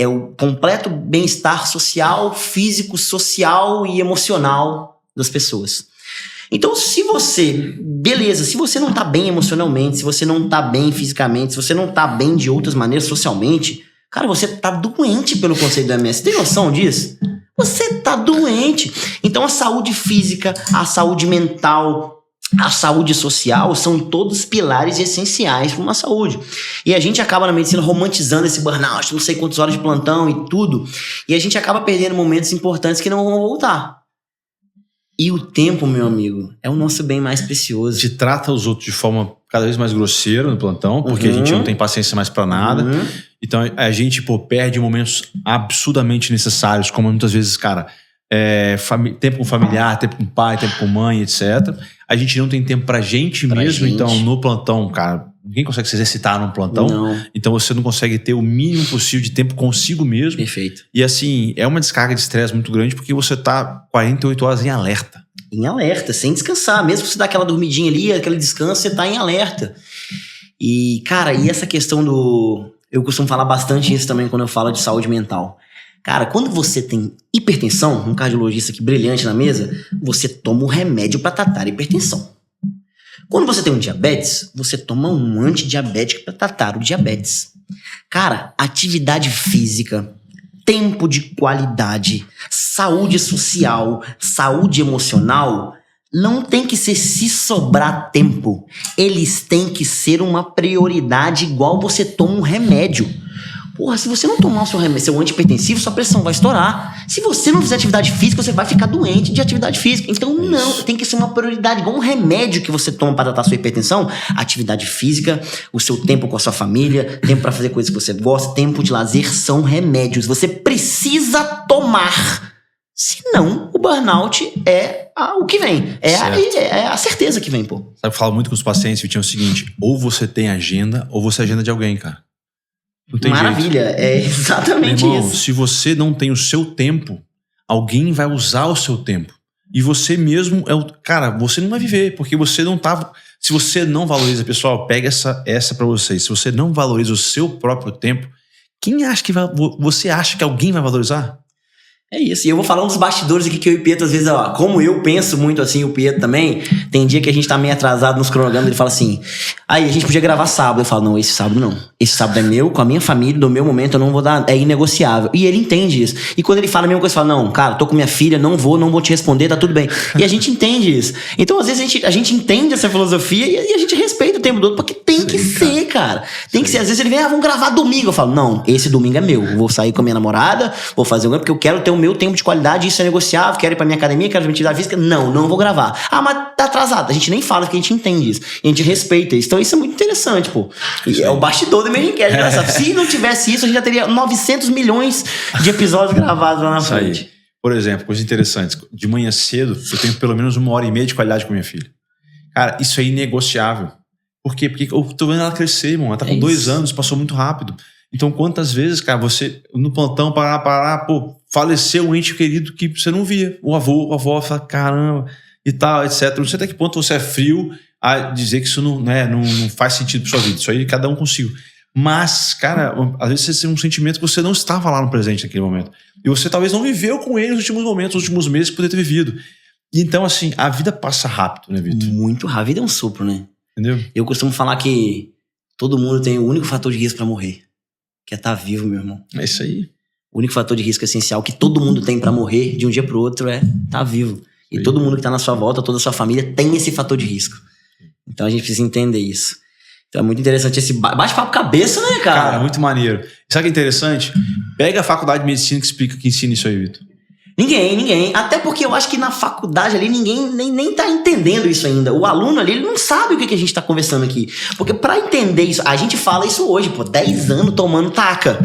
Speaker 1: o completo bem-estar social, físico, social e emocional das pessoas. Então, se você não tá bem emocionalmente, se você não tá bem fisicamente, se você não tá bem de outras maneiras socialmente, cara, você tá doente pelo conceito da OMS. Tem noção disso? Você tá doente. Então a saúde física, a saúde mental, a saúde social são todos pilares essenciais para uma saúde. E a gente acaba na medicina romantizando esse burnout, não sei quantas horas de plantão e tudo. E a gente acaba perdendo momentos importantes que não vão voltar. E o tempo, meu amigo, é o nosso bem mais precioso.
Speaker 2: A gente trata os outros de forma cada vez mais grosseira no plantão, porque a gente não tem paciência mais pra nada. Então a gente, perde momentos absurdamente necessários, como muitas vezes, cara, tempo com familiar, tempo com pai, tempo com mãe, etc. A gente não tem tempo pra gente mesmo, então no plantão, cara, ninguém consegue se exercitar num plantão.
Speaker 1: Não.
Speaker 2: Então você não consegue ter o mínimo possível de tempo consigo mesmo.
Speaker 1: Perfeito.
Speaker 2: E assim, é uma descarga de estresse muito grande, porque você tá 48 horas em alerta.
Speaker 1: Em alerta, sem descansar. Mesmo que você dá aquela dormidinha ali, aquele descanso, você tá em alerta. E, cara, essa questão eu costumo falar bastante isso também quando eu falo de saúde mental. Cara, quando você tem hipertensão, um cardiologista aqui brilhante na mesa, você toma um remédio para tratar a hipertensão. Quando você tem um diabetes, você toma um antidiabético para tratar o diabetes. Cara, atividade física, tempo de qualidade, saúde social, saúde emocional, não tem que ser se sobrar tempo. Eles têm que ser uma prioridade igual você toma um remédio. Porra, se você não tomar o seu remédio, seu antihipertensivo, sua pressão vai estourar. Se você não fizer atividade física, você vai ficar doente de atividade física. Então não, tem que ser uma prioridade, igual um remédio que você toma para tratar a sua hipertensão. Atividade física, o seu tempo com a sua família, tempo para fazer coisas que você gosta, tempo de lazer são remédios. Você precisa tomar. Senão, o burnout é o que vem. É a certeza que vem, pô.
Speaker 2: Sabe, eu falo muito com os pacientes, Vitinho, é o seguinte: ou você tem agenda, ou você é agenda de alguém, cara. Não tem
Speaker 1: Maravilha,
Speaker 2: jeito.
Speaker 1: é exatamente
Speaker 2: Meu irmão,
Speaker 1: isso.
Speaker 2: se você não tem o seu tempo, alguém vai usar o seu tempo. E você mesmo cara, você não vai viver, porque você não tá. Se você não valoriza, pessoal, pega essa pra vocês. Se você não valoriza o seu próprio tempo, quem acha que você acha que alguém vai valorizar?
Speaker 1: É isso, e eu vou falar um dos bastidores aqui que eu e o Pietro, às vezes, ó, como eu penso muito assim, o Pietro também, tem dia que a gente tá meio atrasado nos cronogramas, ele fala assim, aí a gente podia gravar sábado, eu falo, não, esse sábado não, esse sábado é meu, com a minha família, do meu momento, eu não vou dar, é inegociável, e ele entende isso, e quando ele fala a mesma coisa, eu falo, não, cara, tô com minha filha, não vou te responder, tá tudo bem, e a gente entende isso, então às vezes a gente entende essa filosofia e a gente respeita o tempo do outro, porque tem que ser, cara, tem que ser, às vezes ele vem, vamos gravar domingo, eu falo, não, esse domingo é meu, vou sair com a minha namorada, vou fazer porque eu quero ter o meu tempo de qualidade, isso é negociável, quero ir pra minha academia, quero atividade física, não vou gravar. Ah, mas tá atrasado, a gente nem fala, porque a gente entende isso, a gente respeita isso, então isso é muito interessante, pô. É o bastidor do Emergencast, se não tivesse isso, a gente já teria 900 milhões de episódios gravados lá na frente.
Speaker 2: Aí. Por exemplo, coisas interessantes, de manhã cedo, eu tenho pelo menos 1h30 de qualidade com minha filha. Cara, isso é inegociável. Por quê? Porque eu tô vendo ela crescer, irmão, ela tá com 2 anos, passou muito rápido. Então, quantas vezes, cara, você no plantão, pô, faleceu um ente querido que você não via. O avô, a avó, fala, caramba, e tal, etc. Não sei até que ponto você é frio a dizer que isso não faz sentido pra sua vida. Isso aí cada um consigo. Mas, cara, às vezes você tem um sentimento que você não estava lá no presente naquele momento. E você talvez não viveu com ele nos últimos momentos, nos últimos meses que poderia ter vivido. E então, assim, a vida passa rápido, né, Vitor?
Speaker 1: Muito rápido. A vida é um sopro, né?
Speaker 2: Entendeu?
Speaker 1: Eu costumo falar que todo mundo tem o único fator de risco pra morrer. Que é estar vivo, meu irmão.
Speaker 2: É isso aí.
Speaker 1: O único fator de risco essencial que todo mundo tem pra morrer de um dia pro outro é estar vivo. E
Speaker 2: Sim.
Speaker 1: todo mundo que tá na sua volta, toda a sua família tem esse fator de risco. Então a gente precisa entender isso. Então é muito interessante esse bate-papo cabeça, né, cara?
Speaker 2: Cara, muito maneiro. Sabe o que é interessante? Pega a faculdade de medicina que ensina isso aí, Vitor.
Speaker 1: Ninguém. Até porque eu acho que na faculdade ali ninguém nem tá entendendo isso ainda. O aluno ali, ele não sabe o que a gente tá conversando aqui. Porque pra entender isso, a gente fala isso hoje, 10 anos tomando taca.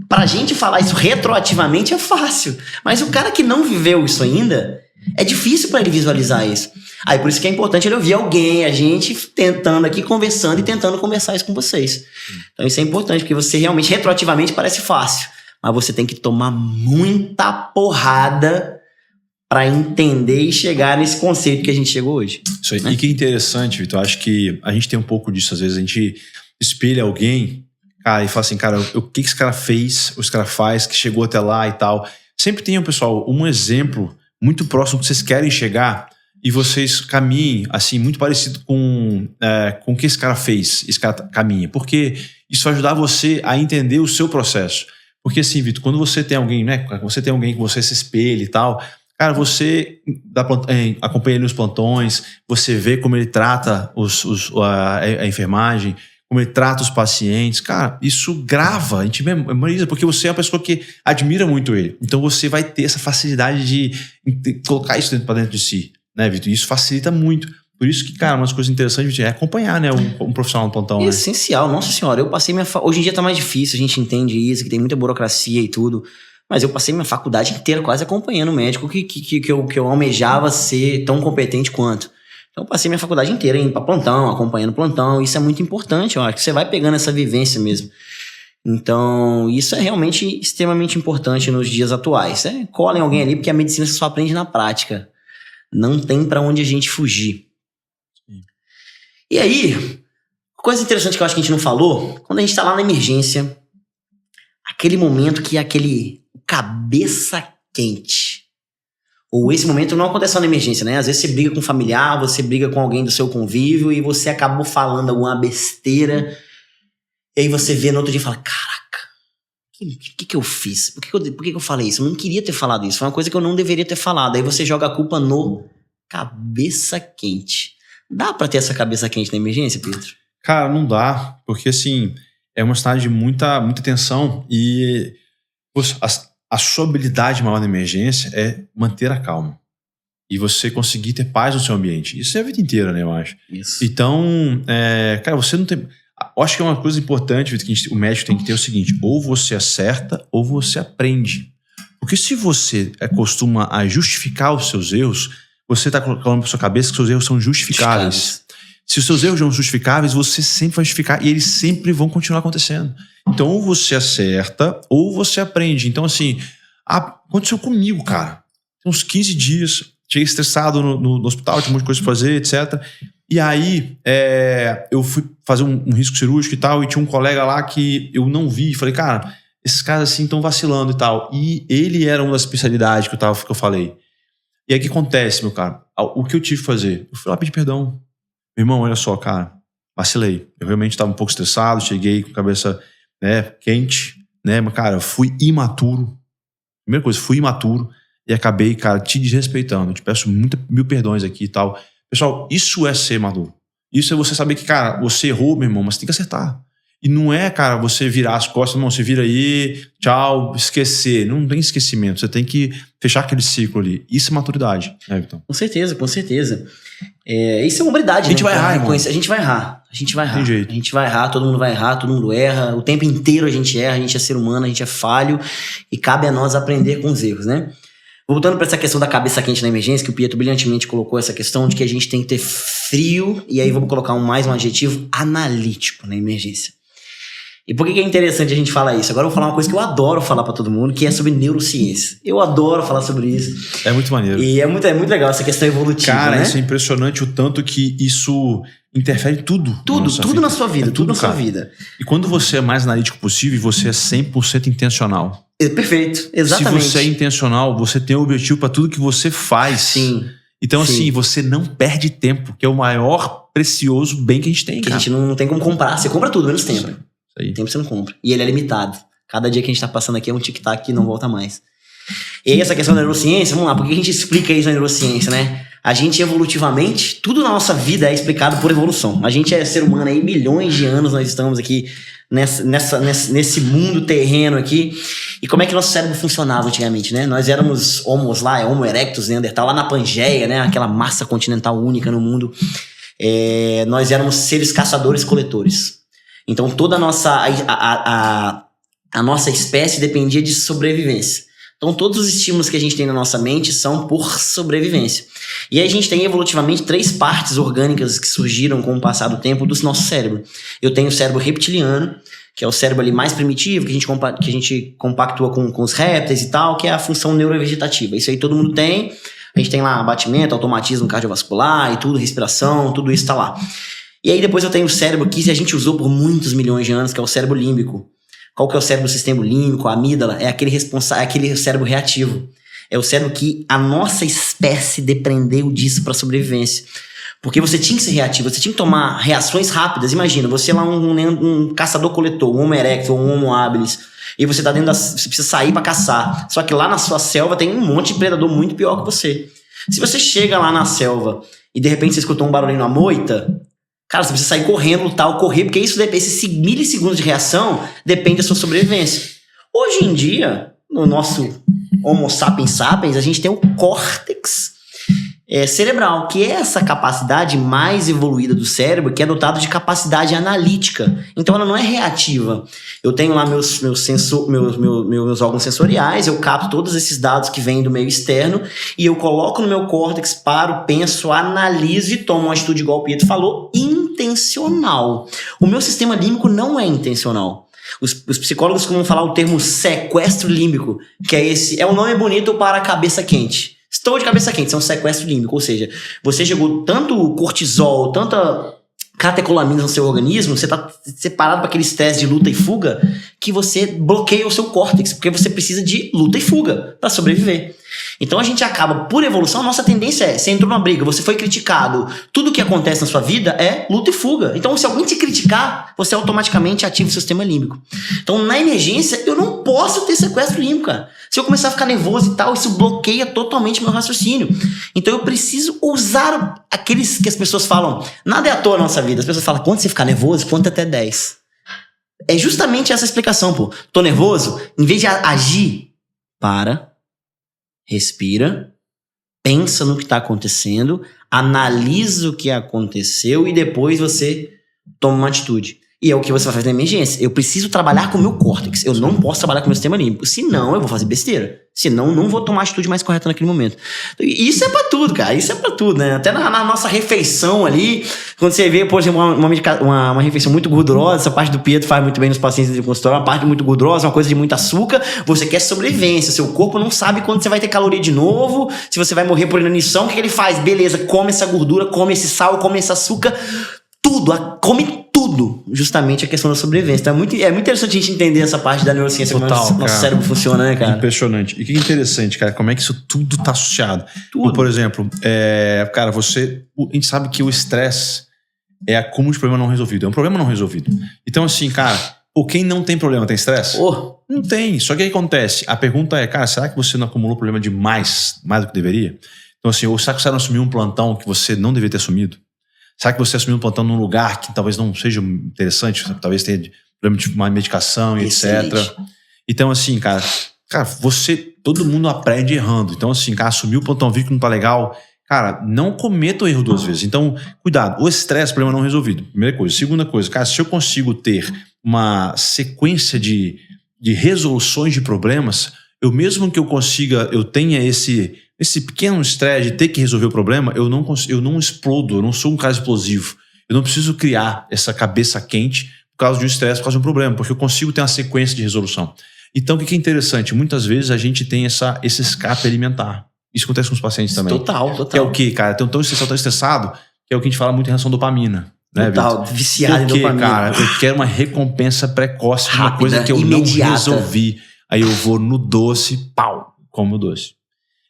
Speaker 1: Pra gente falar isso retroativamente é fácil. Mas o cara que não viveu isso ainda, é difícil pra ele visualizar isso. Aí por isso que é importante ele ouvir alguém, a gente tentando aqui, conversando e tentando conversar isso com vocês. Então isso é importante, porque você realmente, retroativamente, parece fácil. Mas você tem que tomar muita porrada pra entender e chegar nesse conceito que a gente chegou hoje.
Speaker 2: Isso aí. Né? E que interessante, Vitor, acho que a gente tem um pouco disso, às vezes a gente espelha alguém, cara, e fala assim, cara, o que esse cara fez, o que esse cara faz, que chegou até lá e tal. Sempre tem, pessoal, um exemplo muito próximo que vocês querem chegar e vocês caminhem, assim, muito parecido com o que esse cara fez, esse cara caminha. Porque isso vai ajudar você a entender o seu processo. Porque assim, Vitor, quando você tem alguém, né? Você tem alguém que você se espelha e tal, cara, você acompanha ele nos plantões, você vê como ele trata a enfermagem, como ele trata os pacientes, cara, isso grava, a gente memoriza, porque você é uma pessoa que admira muito ele. Então você vai ter essa facilidade de colocar isso pra dentro de si, né, Vitor? E isso facilita muito. Por isso que, cara, umas coisas interessantes é acompanhar, né, um profissional no plantão.
Speaker 1: É
Speaker 2: né?
Speaker 1: essencial, nossa senhora, eu passei hoje em dia tá mais difícil, a gente entende isso, que tem muita burocracia e tudo, mas eu passei minha faculdade inteira quase acompanhando um médico que eu almejava ser tão competente quanto. Então eu passei minha faculdade inteira indo pra plantão, acompanhando plantão, isso é muito importante, eu acho que você vai pegando essa vivência mesmo. Então, isso é realmente extremamente importante nos dias atuais. Cola em alguém ali, porque a medicina você só aprende na prática. Não tem pra onde a gente fugir. E aí, coisa interessante que eu acho que a gente não falou, quando a gente tá lá na emergência, aquele momento que é aquele cabeça quente. Ou esse momento não acontece só na emergência, né? Às vezes você briga com um familiar, você briga com alguém do seu convívio e você acabou falando alguma besteira. E aí você vê no outro dia e fala, caraca, o que eu fiz? Por que eu falei isso? Eu não queria ter falado isso. Foi uma coisa que eu não deveria ter falado. Aí você joga a culpa no cabeça quente. Dá pra ter essa cabeça quente na emergência, Pedro?
Speaker 2: Cara, não dá, porque assim, é uma cidade de muita tensão e a sua habilidade maior na emergência é manter a calma. E você conseguir ter paz no seu ambiente. Isso é a vida inteira, né, eu acho.
Speaker 1: Isso.
Speaker 2: Então, cara, você não tem... Eu acho que é uma coisa importante que o médico tem que ter o seguinte, ou você acerta ou você aprende. Porque se você costuma a justificar os seus erros, você está colocando na sua cabeça que seus erros são justificáveis. Se os seus erros são justificáveis, você sempre vai justificar e eles sempre vão continuar acontecendo. Então, ou você acerta, ou você aprende. Então, assim, aconteceu comigo, cara. Tem uns 15 dias, cheguei estressado no hospital, tinha um monte de coisa pra fazer, etc. E aí, eu fui fazer um risco cirúrgico e tal, e tinha um colega lá que eu não vi. Falei, cara, esses caras assim estão vacilando e tal. E ele era uma das especialidades que eu falei. E aí, o que acontece, meu cara? O que eu tive que fazer? Eu fui lá pedir perdão. Meu irmão, olha só, cara, vacilei. Eu realmente estava um pouco estressado, cheguei com a cabeça quente, né? Mas, cara, fui imaturo. Primeira coisa, fui imaturo e acabei, cara, te desrespeitando. Eu te peço mil perdões aqui e tal. Pessoal, isso é ser maduro. Isso é você saber que, cara, você errou, meu irmão, mas tem que acertar. E não é, cara, você virar as costas, não, você vira aí, tchau, esquecer. Não tem esquecimento, você tem que fechar aquele ciclo ali. Isso é maturidade, né, Vitão?
Speaker 1: Com certeza, com certeza. Isso é uma hombridade.
Speaker 2: A gente vai errar, irmão.
Speaker 1: A gente vai errar. A gente vai errar.
Speaker 2: Tem jeito.
Speaker 1: A gente vai errar, todo mundo vai errar, todo mundo erra. O tempo inteiro a gente erra, a gente é ser humano, a gente é falho. E cabe a nós aprender com os erros, né? Voltando para essa questão da cabeça quente na emergência, que o Pietro brilhantemente colocou essa questão de que a gente tem que ter frio, e aí vamos colocar mais um adjetivo, analítico na emergência. E por que é interessante a gente falar isso? Agora eu vou falar uma coisa que eu adoro falar pra todo mundo, que é sobre neurociência. Eu adoro falar sobre isso.
Speaker 2: É muito maneiro.
Speaker 1: E é muito legal essa questão evolutiva,
Speaker 2: cara,
Speaker 1: né?
Speaker 2: Isso é impressionante o tanto que isso interfere em tudo.
Speaker 1: Tudo na sua vida. Tudo na sua vida.
Speaker 2: E quando você é mais analítico possível, você é 100% intencional.
Speaker 1: Perfeito, exatamente.
Speaker 2: Se você é intencional, você tem um objetivo pra tudo que você faz.
Speaker 1: Sim.
Speaker 2: Então,
Speaker 1: Sim.
Speaker 2: assim, você não perde tempo, que é o maior precioso bem que a gente tem,
Speaker 1: que
Speaker 2: cara.
Speaker 1: A gente não tem como comprar. Você compra tudo, menos tempo.
Speaker 2: Aí.
Speaker 1: Tempo você não compra. E ele é limitado. Cada dia que a gente tá passando aqui é um tic-tac que não volta mais. E aí essa questão da neurociência, vamos lá, por que a gente explica isso na neurociência, né? A gente evolutivamente, tudo na nossa vida é explicado por evolução. A gente é ser humano aí, milhões de anos nós estamos aqui nesse mundo terreno aqui. E como é que nosso cérebro funcionava antigamente, né? Nós éramos homos lá, Homo erectus, Neandertal, lá na Pangeia, né? Aquela massa continental única no mundo. Nós éramos seres caçadores-coletores. Então toda a nossa espécie dependia de sobrevivência. Então todos os estímulos que a gente tem na nossa mente são por sobrevivência. E aí a gente tem evolutivamente 3 partes orgânicas que surgiram com o passar do tempo do nosso cérebro. Eu tenho o cérebro reptiliano, que é o cérebro ali mais primitivo, que a gente compactua com os répteis e tal, que é a função neurovegetativa. Isso aí todo mundo tem. A gente tem lá batimento, automatismo cardiovascular e tudo, respiração, tudo isso tá lá. E aí depois eu tenho o cérebro que a gente usou por muitos milhões de anos, que é o cérebro límbico. Qual que é o cérebro do sistema límbico? A amígdala é aquele cérebro reativo. É o cérebro que a nossa espécie dependeu disso para sobrevivência. Porque você tinha que ser reativo, você tinha que tomar reações rápidas. Imagina, você é lá um caçador-coletor, um Homo erectus ou um Homo habilis, e você tá você precisa sair para caçar. Só que lá na sua selva tem um monte de predador muito pior que você. Se você chega lá na selva e de repente você escutou um barulhinho na moita, cara, você precisa sair correndo, lutar ou correr, porque esses milissegundos de reação depende da sua sobrevivência. Hoje em dia, no nosso Homo sapiens sapiens, a gente tem o córtex cerebral, que é essa capacidade mais evoluída do cérebro, que é dotado de capacidade analítica. Então ela não é reativa. Eu tenho lá meus órgãos sensoriais, eu capto todos esses dados que vêm do meio externo e eu coloco no meu córtex, paro, penso, analiso e tomo uma atitude, igual o Pietro falou, intencional. O meu sistema límbico não é intencional. Os psicólogos costumam falar o termo sequestro límbico, que é um nome bonito para a cabeça quente. Estou de cabeça quente, isso é um sequestro límbico, ou seja, você jogou tanto cortisol, tanta catecolamina no seu organismo, você está separado para aquele estresse de luta e fuga, que você bloqueia o seu córtex, porque você precisa de luta e fuga para sobreviver. Então a gente acaba, por evolução, a nossa tendência você entrou numa briga, você foi criticado, tudo que acontece na sua vida é luta e fuga. Então se alguém te criticar, você automaticamente ativa o seu sistema límbico. Então na emergência, eu não posso ter sequestro límbico, cara. Se eu começar a ficar nervoso e tal, isso bloqueia totalmente meu raciocínio. Então eu preciso usar aqueles que as pessoas falam, nada é à toa na nossa vida. As pessoas falam, quando você ficar nervoso, conta até 10. É justamente essa explicação, pô. Tô nervoso, em vez de agir, para, respira, pensa no que está acontecendo, analisa o que aconteceu e depois você toma uma atitude. E é o que você vai fazer na emergência. Eu preciso trabalhar com o meu córtex. Eu não posso trabalhar com o meu sistema límbico. Senão, eu vou fazer besteira. Senão, não vou tomar a atitude mais correta naquele momento. E isso é pra tudo, cara. Isso é pra tudo, né? Até na nossa refeição ali, quando você vê, por exemplo, uma refeição muito gordurosa, essa parte do Pietro faz muito bem nos pacientes de consultório, uma parte muito gordurosa, uma coisa de muito açúcar, você quer sobrevivência. Seu corpo não sabe quando você vai ter caloria de novo, se você vai morrer por inanição. O que ele faz? Beleza, come essa gordura, come esse sal, come esse açúcar, come tudo, justamente a questão da sobrevivência. Então é muito interessante a gente entender essa parte da neurociência,
Speaker 2: total,
Speaker 1: como nosso cérebro funciona, né, cara?
Speaker 2: Impressionante. E o que é interessante, cara, como é que isso tudo tá associado?
Speaker 1: Tudo.
Speaker 2: Por exemplo, cara, a gente sabe que o estresse é acúmulo de problema não resolvido. É um problema não resolvido. Então, assim, cara, quem não tem problema tem estresse? Não tem. Só que o que acontece? A pergunta é, cara, será que você não acumulou problema mais do que deveria? Então, assim, ou será que você não assumiu um plantão que você não deveria ter assumido? Será que você assumiu um plantão num lugar que talvez não seja interessante? Talvez tenha problema de uma medicação e etc. Então, assim, cara, todo mundo aprende errando. Então, assim, cara, assumir o plantão, viu que não tá legal, cara, não cometa o erro 2 vezes. Então, cuidado. O estresse, problema não resolvido. Primeira coisa. Segunda coisa, cara, se eu consigo ter uma sequência de resoluções de problemas, mesmo que eu tenha esse pequeno estresse de ter que resolver o problema, eu não explodo, eu não sou um cara explosivo. Eu não preciso criar essa cabeça quente por causa de um estresse, por causa de um problema, porque eu consigo ter uma sequência de resolução. Então, o que é interessante? Muitas vezes a gente tem esse escape alimentar. Isso acontece com os pacientes também.
Speaker 1: Total.
Speaker 2: Que é o quê, cara? Tão estressado, que é o que a gente fala muito em relação à dopamina. Né,
Speaker 1: total,
Speaker 2: Vitor?
Speaker 1: viciado em dopamina.
Speaker 2: Cara, eu quero uma recompensa precoce de uma coisa que eu
Speaker 1: imediata.
Speaker 2: não resolvi. Aí eu vou no doce, como doce.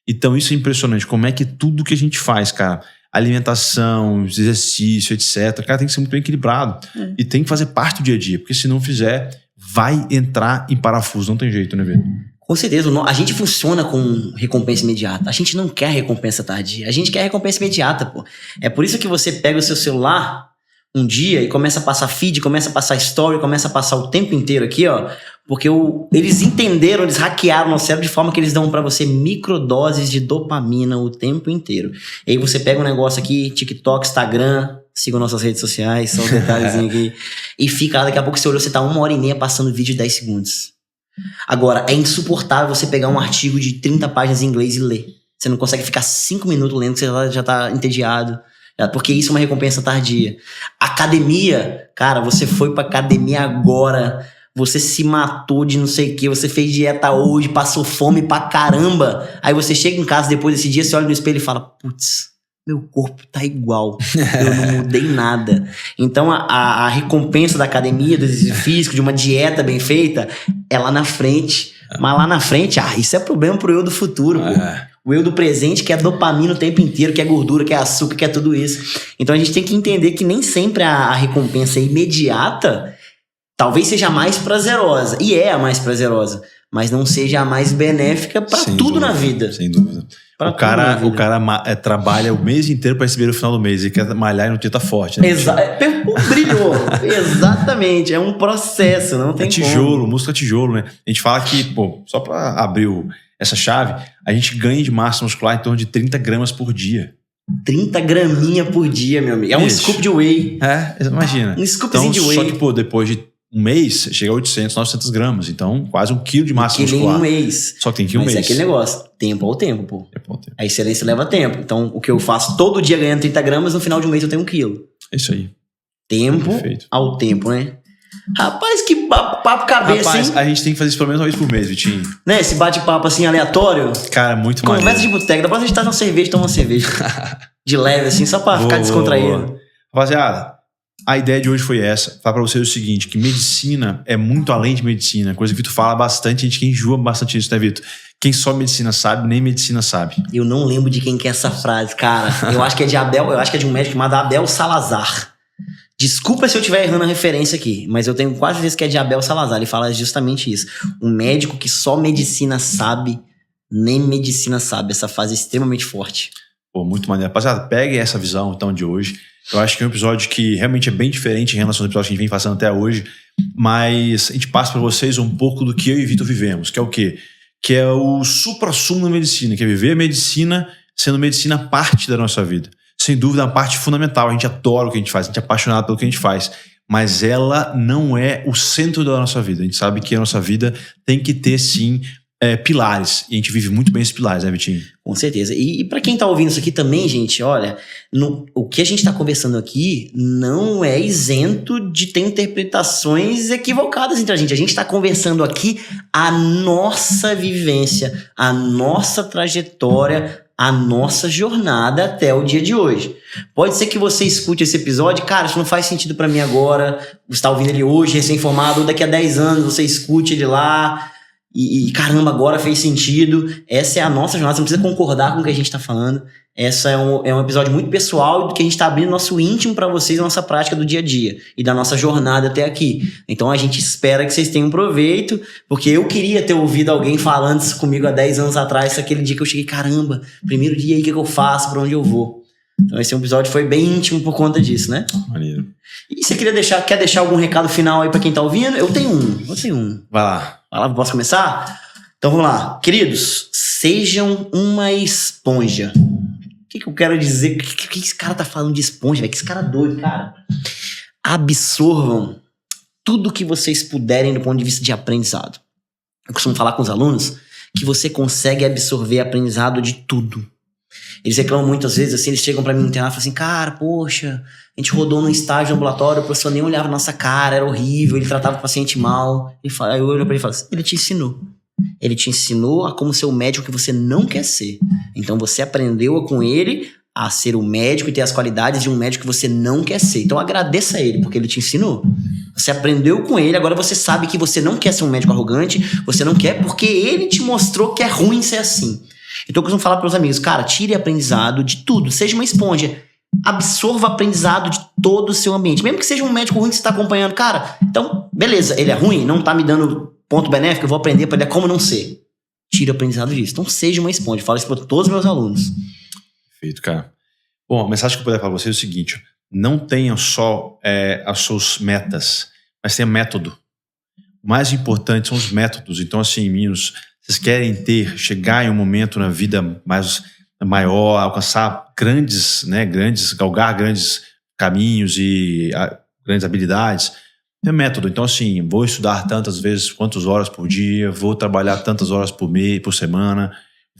Speaker 2: Então isso é impressionante, como é que tudo que a gente faz, cara, alimentação, exercício, etc, cara, tem que ser muito bem equilibrado. E tem que fazer parte do dia a dia, porque se não fizer, vai entrar em parafuso, não tem jeito, né, Vitor?
Speaker 1: Com certeza, a gente funciona com recompensa imediata. A gente não quer recompensa tardia, a gente quer recompensa imediata, pô. É por isso que você pega o seu celular um dia e começa a passar feed, começa a passar story, começa a passar o tempo inteiro aqui, ó. Porque eles entenderam, eles hackearam o cérebro de forma que eles dão pra você microdoses de dopamina o tempo inteiro. E aí você pega um negócio aqui, TikTok, Instagram, sigam nossas redes sociais, só um detalhezinho aqui. E fica, daqui a pouco você olhou, você tá 1h30 passando vídeo de 10 segundos. Agora, é insuportável você pegar um artigo de 30 páginas em inglês e ler. Você não consegue ficar 5 minutos lendo, você já tá entediado. Porque isso é uma recompensa tardia. Academia, cara, você foi pra academia agora, você se matou de não sei o que, você fez dieta hoje, passou fome pra caramba. Aí você chega em casa depois desse dia, você olha no espelho e fala, putz, meu corpo tá igual, eu não mudei nada. Então a recompensa da academia, do exercício físico, de uma dieta bem feita, é lá na frente. Mas lá na frente, isso é problema pro eu do futuro, pô. O eu do presente quer dopamina o tempo inteiro, quer gordura, quer açúcar, quer tudo isso. Então a gente tem que entender que nem sempre a recompensa imediata talvez seja a mais prazerosa. E é a mais prazerosa. Mas não seja a mais benéfica pra tudo na vida.
Speaker 2: Sem dúvida. O cara trabalha o mês inteiro pra receber no final do mês. Ele quer malhar e não tá forte. Né?
Speaker 1: Brilhou. Exatamente. É um processo, não tem
Speaker 2: como. Músculo é tijolo, né? A gente fala que, só pra abrir essa chave, a gente ganha de massa muscular em torno de 30 gramas por dia.
Speaker 1: 30 graminha por dia, meu amigo. É um scoop de whey.
Speaker 2: Imagina.
Speaker 1: Um scoopzinho de whey.
Speaker 2: Só que, depois de um mês, chega a 800, 900 gramas. Então, quase 1 quilo de massa muscular.
Speaker 1: Em um mês.
Speaker 2: Só que tem que ir um mês.
Speaker 1: Mas é aquele negócio. Tempo ao tempo, pô.
Speaker 2: Tempo ao tempo.
Speaker 1: A excelência leva tempo. Então, o que eu faço todo dia ganhando 30 gramas, no final de um mês eu tenho 1 quilo.
Speaker 2: É isso aí.
Speaker 1: Tempo ao tempo, né? Rapaz, que papo cabeça, hein?
Speaker 2: A gente tem que fazer isso pelo menos uma vez por mês, Vitinho.
Speaker 1: Né? Esse bate-papo assim, aleatório.
Speaker 2: Cara, muito maneiro.
Speaker 1: Conversa de boteco. Depois a gente tá numa cerveja, toma uma cerveja. De leve, assim, só pra ficar descontraído.
Speaker 2: Rapaziada, a ideia de hoje foi essa. Falar pra vocês o seguinte, que medicina é muito além de medicina. Coisa que o Vitor fala bastante, a gente que enjoa bastante isso, né, Vitor? Quem só medicina sabe, nem medicina sabe. Eu
Speaker 1: não lembro de quem que é essa frase, cara. Eu acho que é de um médico chamado Abel Salazar. Desculpa se eu estiver errando a referência aqui, mas eu tenho quase certeza que é de Abel Salazar. Ele fala justamente isso. Um médico que só medicina sabe, nem medicina sabe. Essa frase é extremamente forte.
Speaker 2: Muito maneiro. Rapaziada, peguem essa visão, então, de hoje. Eu acho que é um episódio que realmente é bem diferente em relação aos episódios que a gente vem passando até hoje, mas a gente passa para vocês um pouco do que eu e o Vitor vivemos, que é o quê? Que é o suprassumo da medicina, que é viver a medicina sendo medicina parte da nossa vida. Sem dúvida, é uma parte fundamental. A gente adora o que a gente faz, a gente é apaixonado pelo que a gente faz. mas ela não é o centro da nossa vida. A gente sabe que a nossa vida tem que ter, sim, pilares. E a gente vive muito bem esses pilares, né, Vitinho?
Speaker 1: Com certeza. E para quem tá ouvindo isso aqui também, gente, olha, o que a gente tá conversando aqui não é isento de ter interpretações equivocadas entre a gente. A gente tá conversando aqui a nossa vivência, a nossa trajetória, a nossa jornada até o dia de hoje. Pode ser que você escute esse episódio, cara, isso não faz sentido pra mim agora, você tá ouvindo ele hoje, recém-formado, ou daqui a 10 anos você escute ele lá, e caramba, agora fez sentido. Essa é a nossa jornada, você não precisa concordar com o que a gente tá falando. Essa é um episódio muito pessoal do que a gente tá abrindo nosso íntimo pra vocês, nossa prática do dia a dia e da nossa jornada até aqui. Então a gente espera que vocês tenham proveito, porque eu queria ter ouvido alguém falando isso comigo há 10 anos atrás, aquele dia que eu cheguei, caramba, primeiro dia aí, o que eu faço, pra onde eu vou? Então esse episódio foi bem íntimo por conta disso, né?
Speaker 2: Maneiro.
Speaker 1: E você quer deixar algum recado final aí pra quem tá ouvindo? Eu tenho um.
Speaker 2: Vai lá.
Speaker 1: Posso começar? Então vamos lá. Queridos, sejam uma esponja. O que eu quero dizer? O que esse cara tá falando de esponja, velho? Que esse cara é doido, cara. Absorvam tudo que vocês puderem do ponto de vista de aprendizado. Eu costumo falar com os alunos que você consegue absorver aprendizado de tudo. Eles reclamam muitas vezes, assim, eles chegam pra mim no internato e falam assim, cara, poxa, a gente rodou num estágio ambulatório, o professor nem olhava na nossa cara, era horrível, ele tratava o paciente mal. Aí eu olho pra ele e falo assim, ele te ensinou. Ele te ensinou a como ser o médico que você não quer ser. Então você aprendeu com ele a ser o médico e ter as qualidades de um médico que você não quer ser. Então agradeça a ele, porque ele te ensinou. Você aprendeu com ele, agora você sabe que você não quer ser um médico arrogante, você não quer porque ele te mostrou que é ruim ser assim. Então eu costumo falar para os amigos, cara, tire aprendizado de tudo, seja uma esponja, absorva aprendizado de todo o seu ambiente, mesmo que seja um médico ruim que você está acompanhando, cara, então, beleza, ele é ruim, não tá me dando ponto benéfico, eu vou aprender para ele como não ser. Tire aprendizado disso, então seja uma esponja, falo isso para todos os meus alunos.
Speaker 2: Perfeito, cara. Bom, a mensagem que eu puder falar para vocês é o seguinte, não tenham só as suas metas, mas tenha método. O mais importante são os métodos, então assim, meninos, vocês querem chegar em um momento na vida maior, alcançar galgar grandes caminhos e grandes habilidades, é método. Então, assim, vou estudar tantas vezes, quantas horas por dia, vou trabalhar tantas horas por mês, por semana,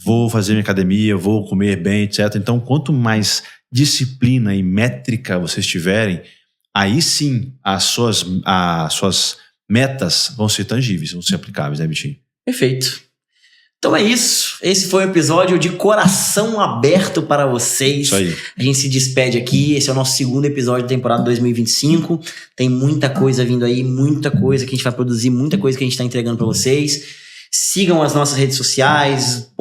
Speaker 2: vou fazer minha academia, vou comer bem, etc. Então, quanto mais disciplina e métrica vocês tiverem, aí sim as suas metas vão ser tangíveis, vão ser aplicáveis, né, Vitinho?
Speaker 1: Perfeito. Então é isso, esse foi um episódio de coração aberto para vocês.
Speaker 2: Isso aí.
Speaker 1: A gente se despede aqui, esse é o nosso segundo episódio da temporada 2025. Tem muita coisa vindo aí, muita coisa que a gente vai produzir, muita coisa que a gente está entregando para vocês. Sigam as nossas redes sociais,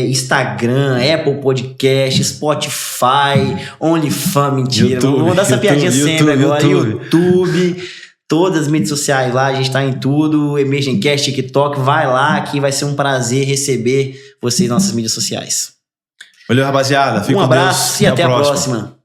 Speaker 1: Instagram, Apple Podcast, Spotify, OnlyFans, mentira.
Speaker 2: YouTube,
Speaker 1: vamos dar essa piadinha sempre agora,
Speaker 2: YouTube.
Speaker 1: Todas as mídias sociais lá, a gente tá em tudo, EmergenCast, TikTok, vai lá que vai ser um prazer receber vocês nas nossas mídias sociais.
Speaker 2: Valeu, rapaziada. Fica
Speaker 1: Um abraço e até a próxima.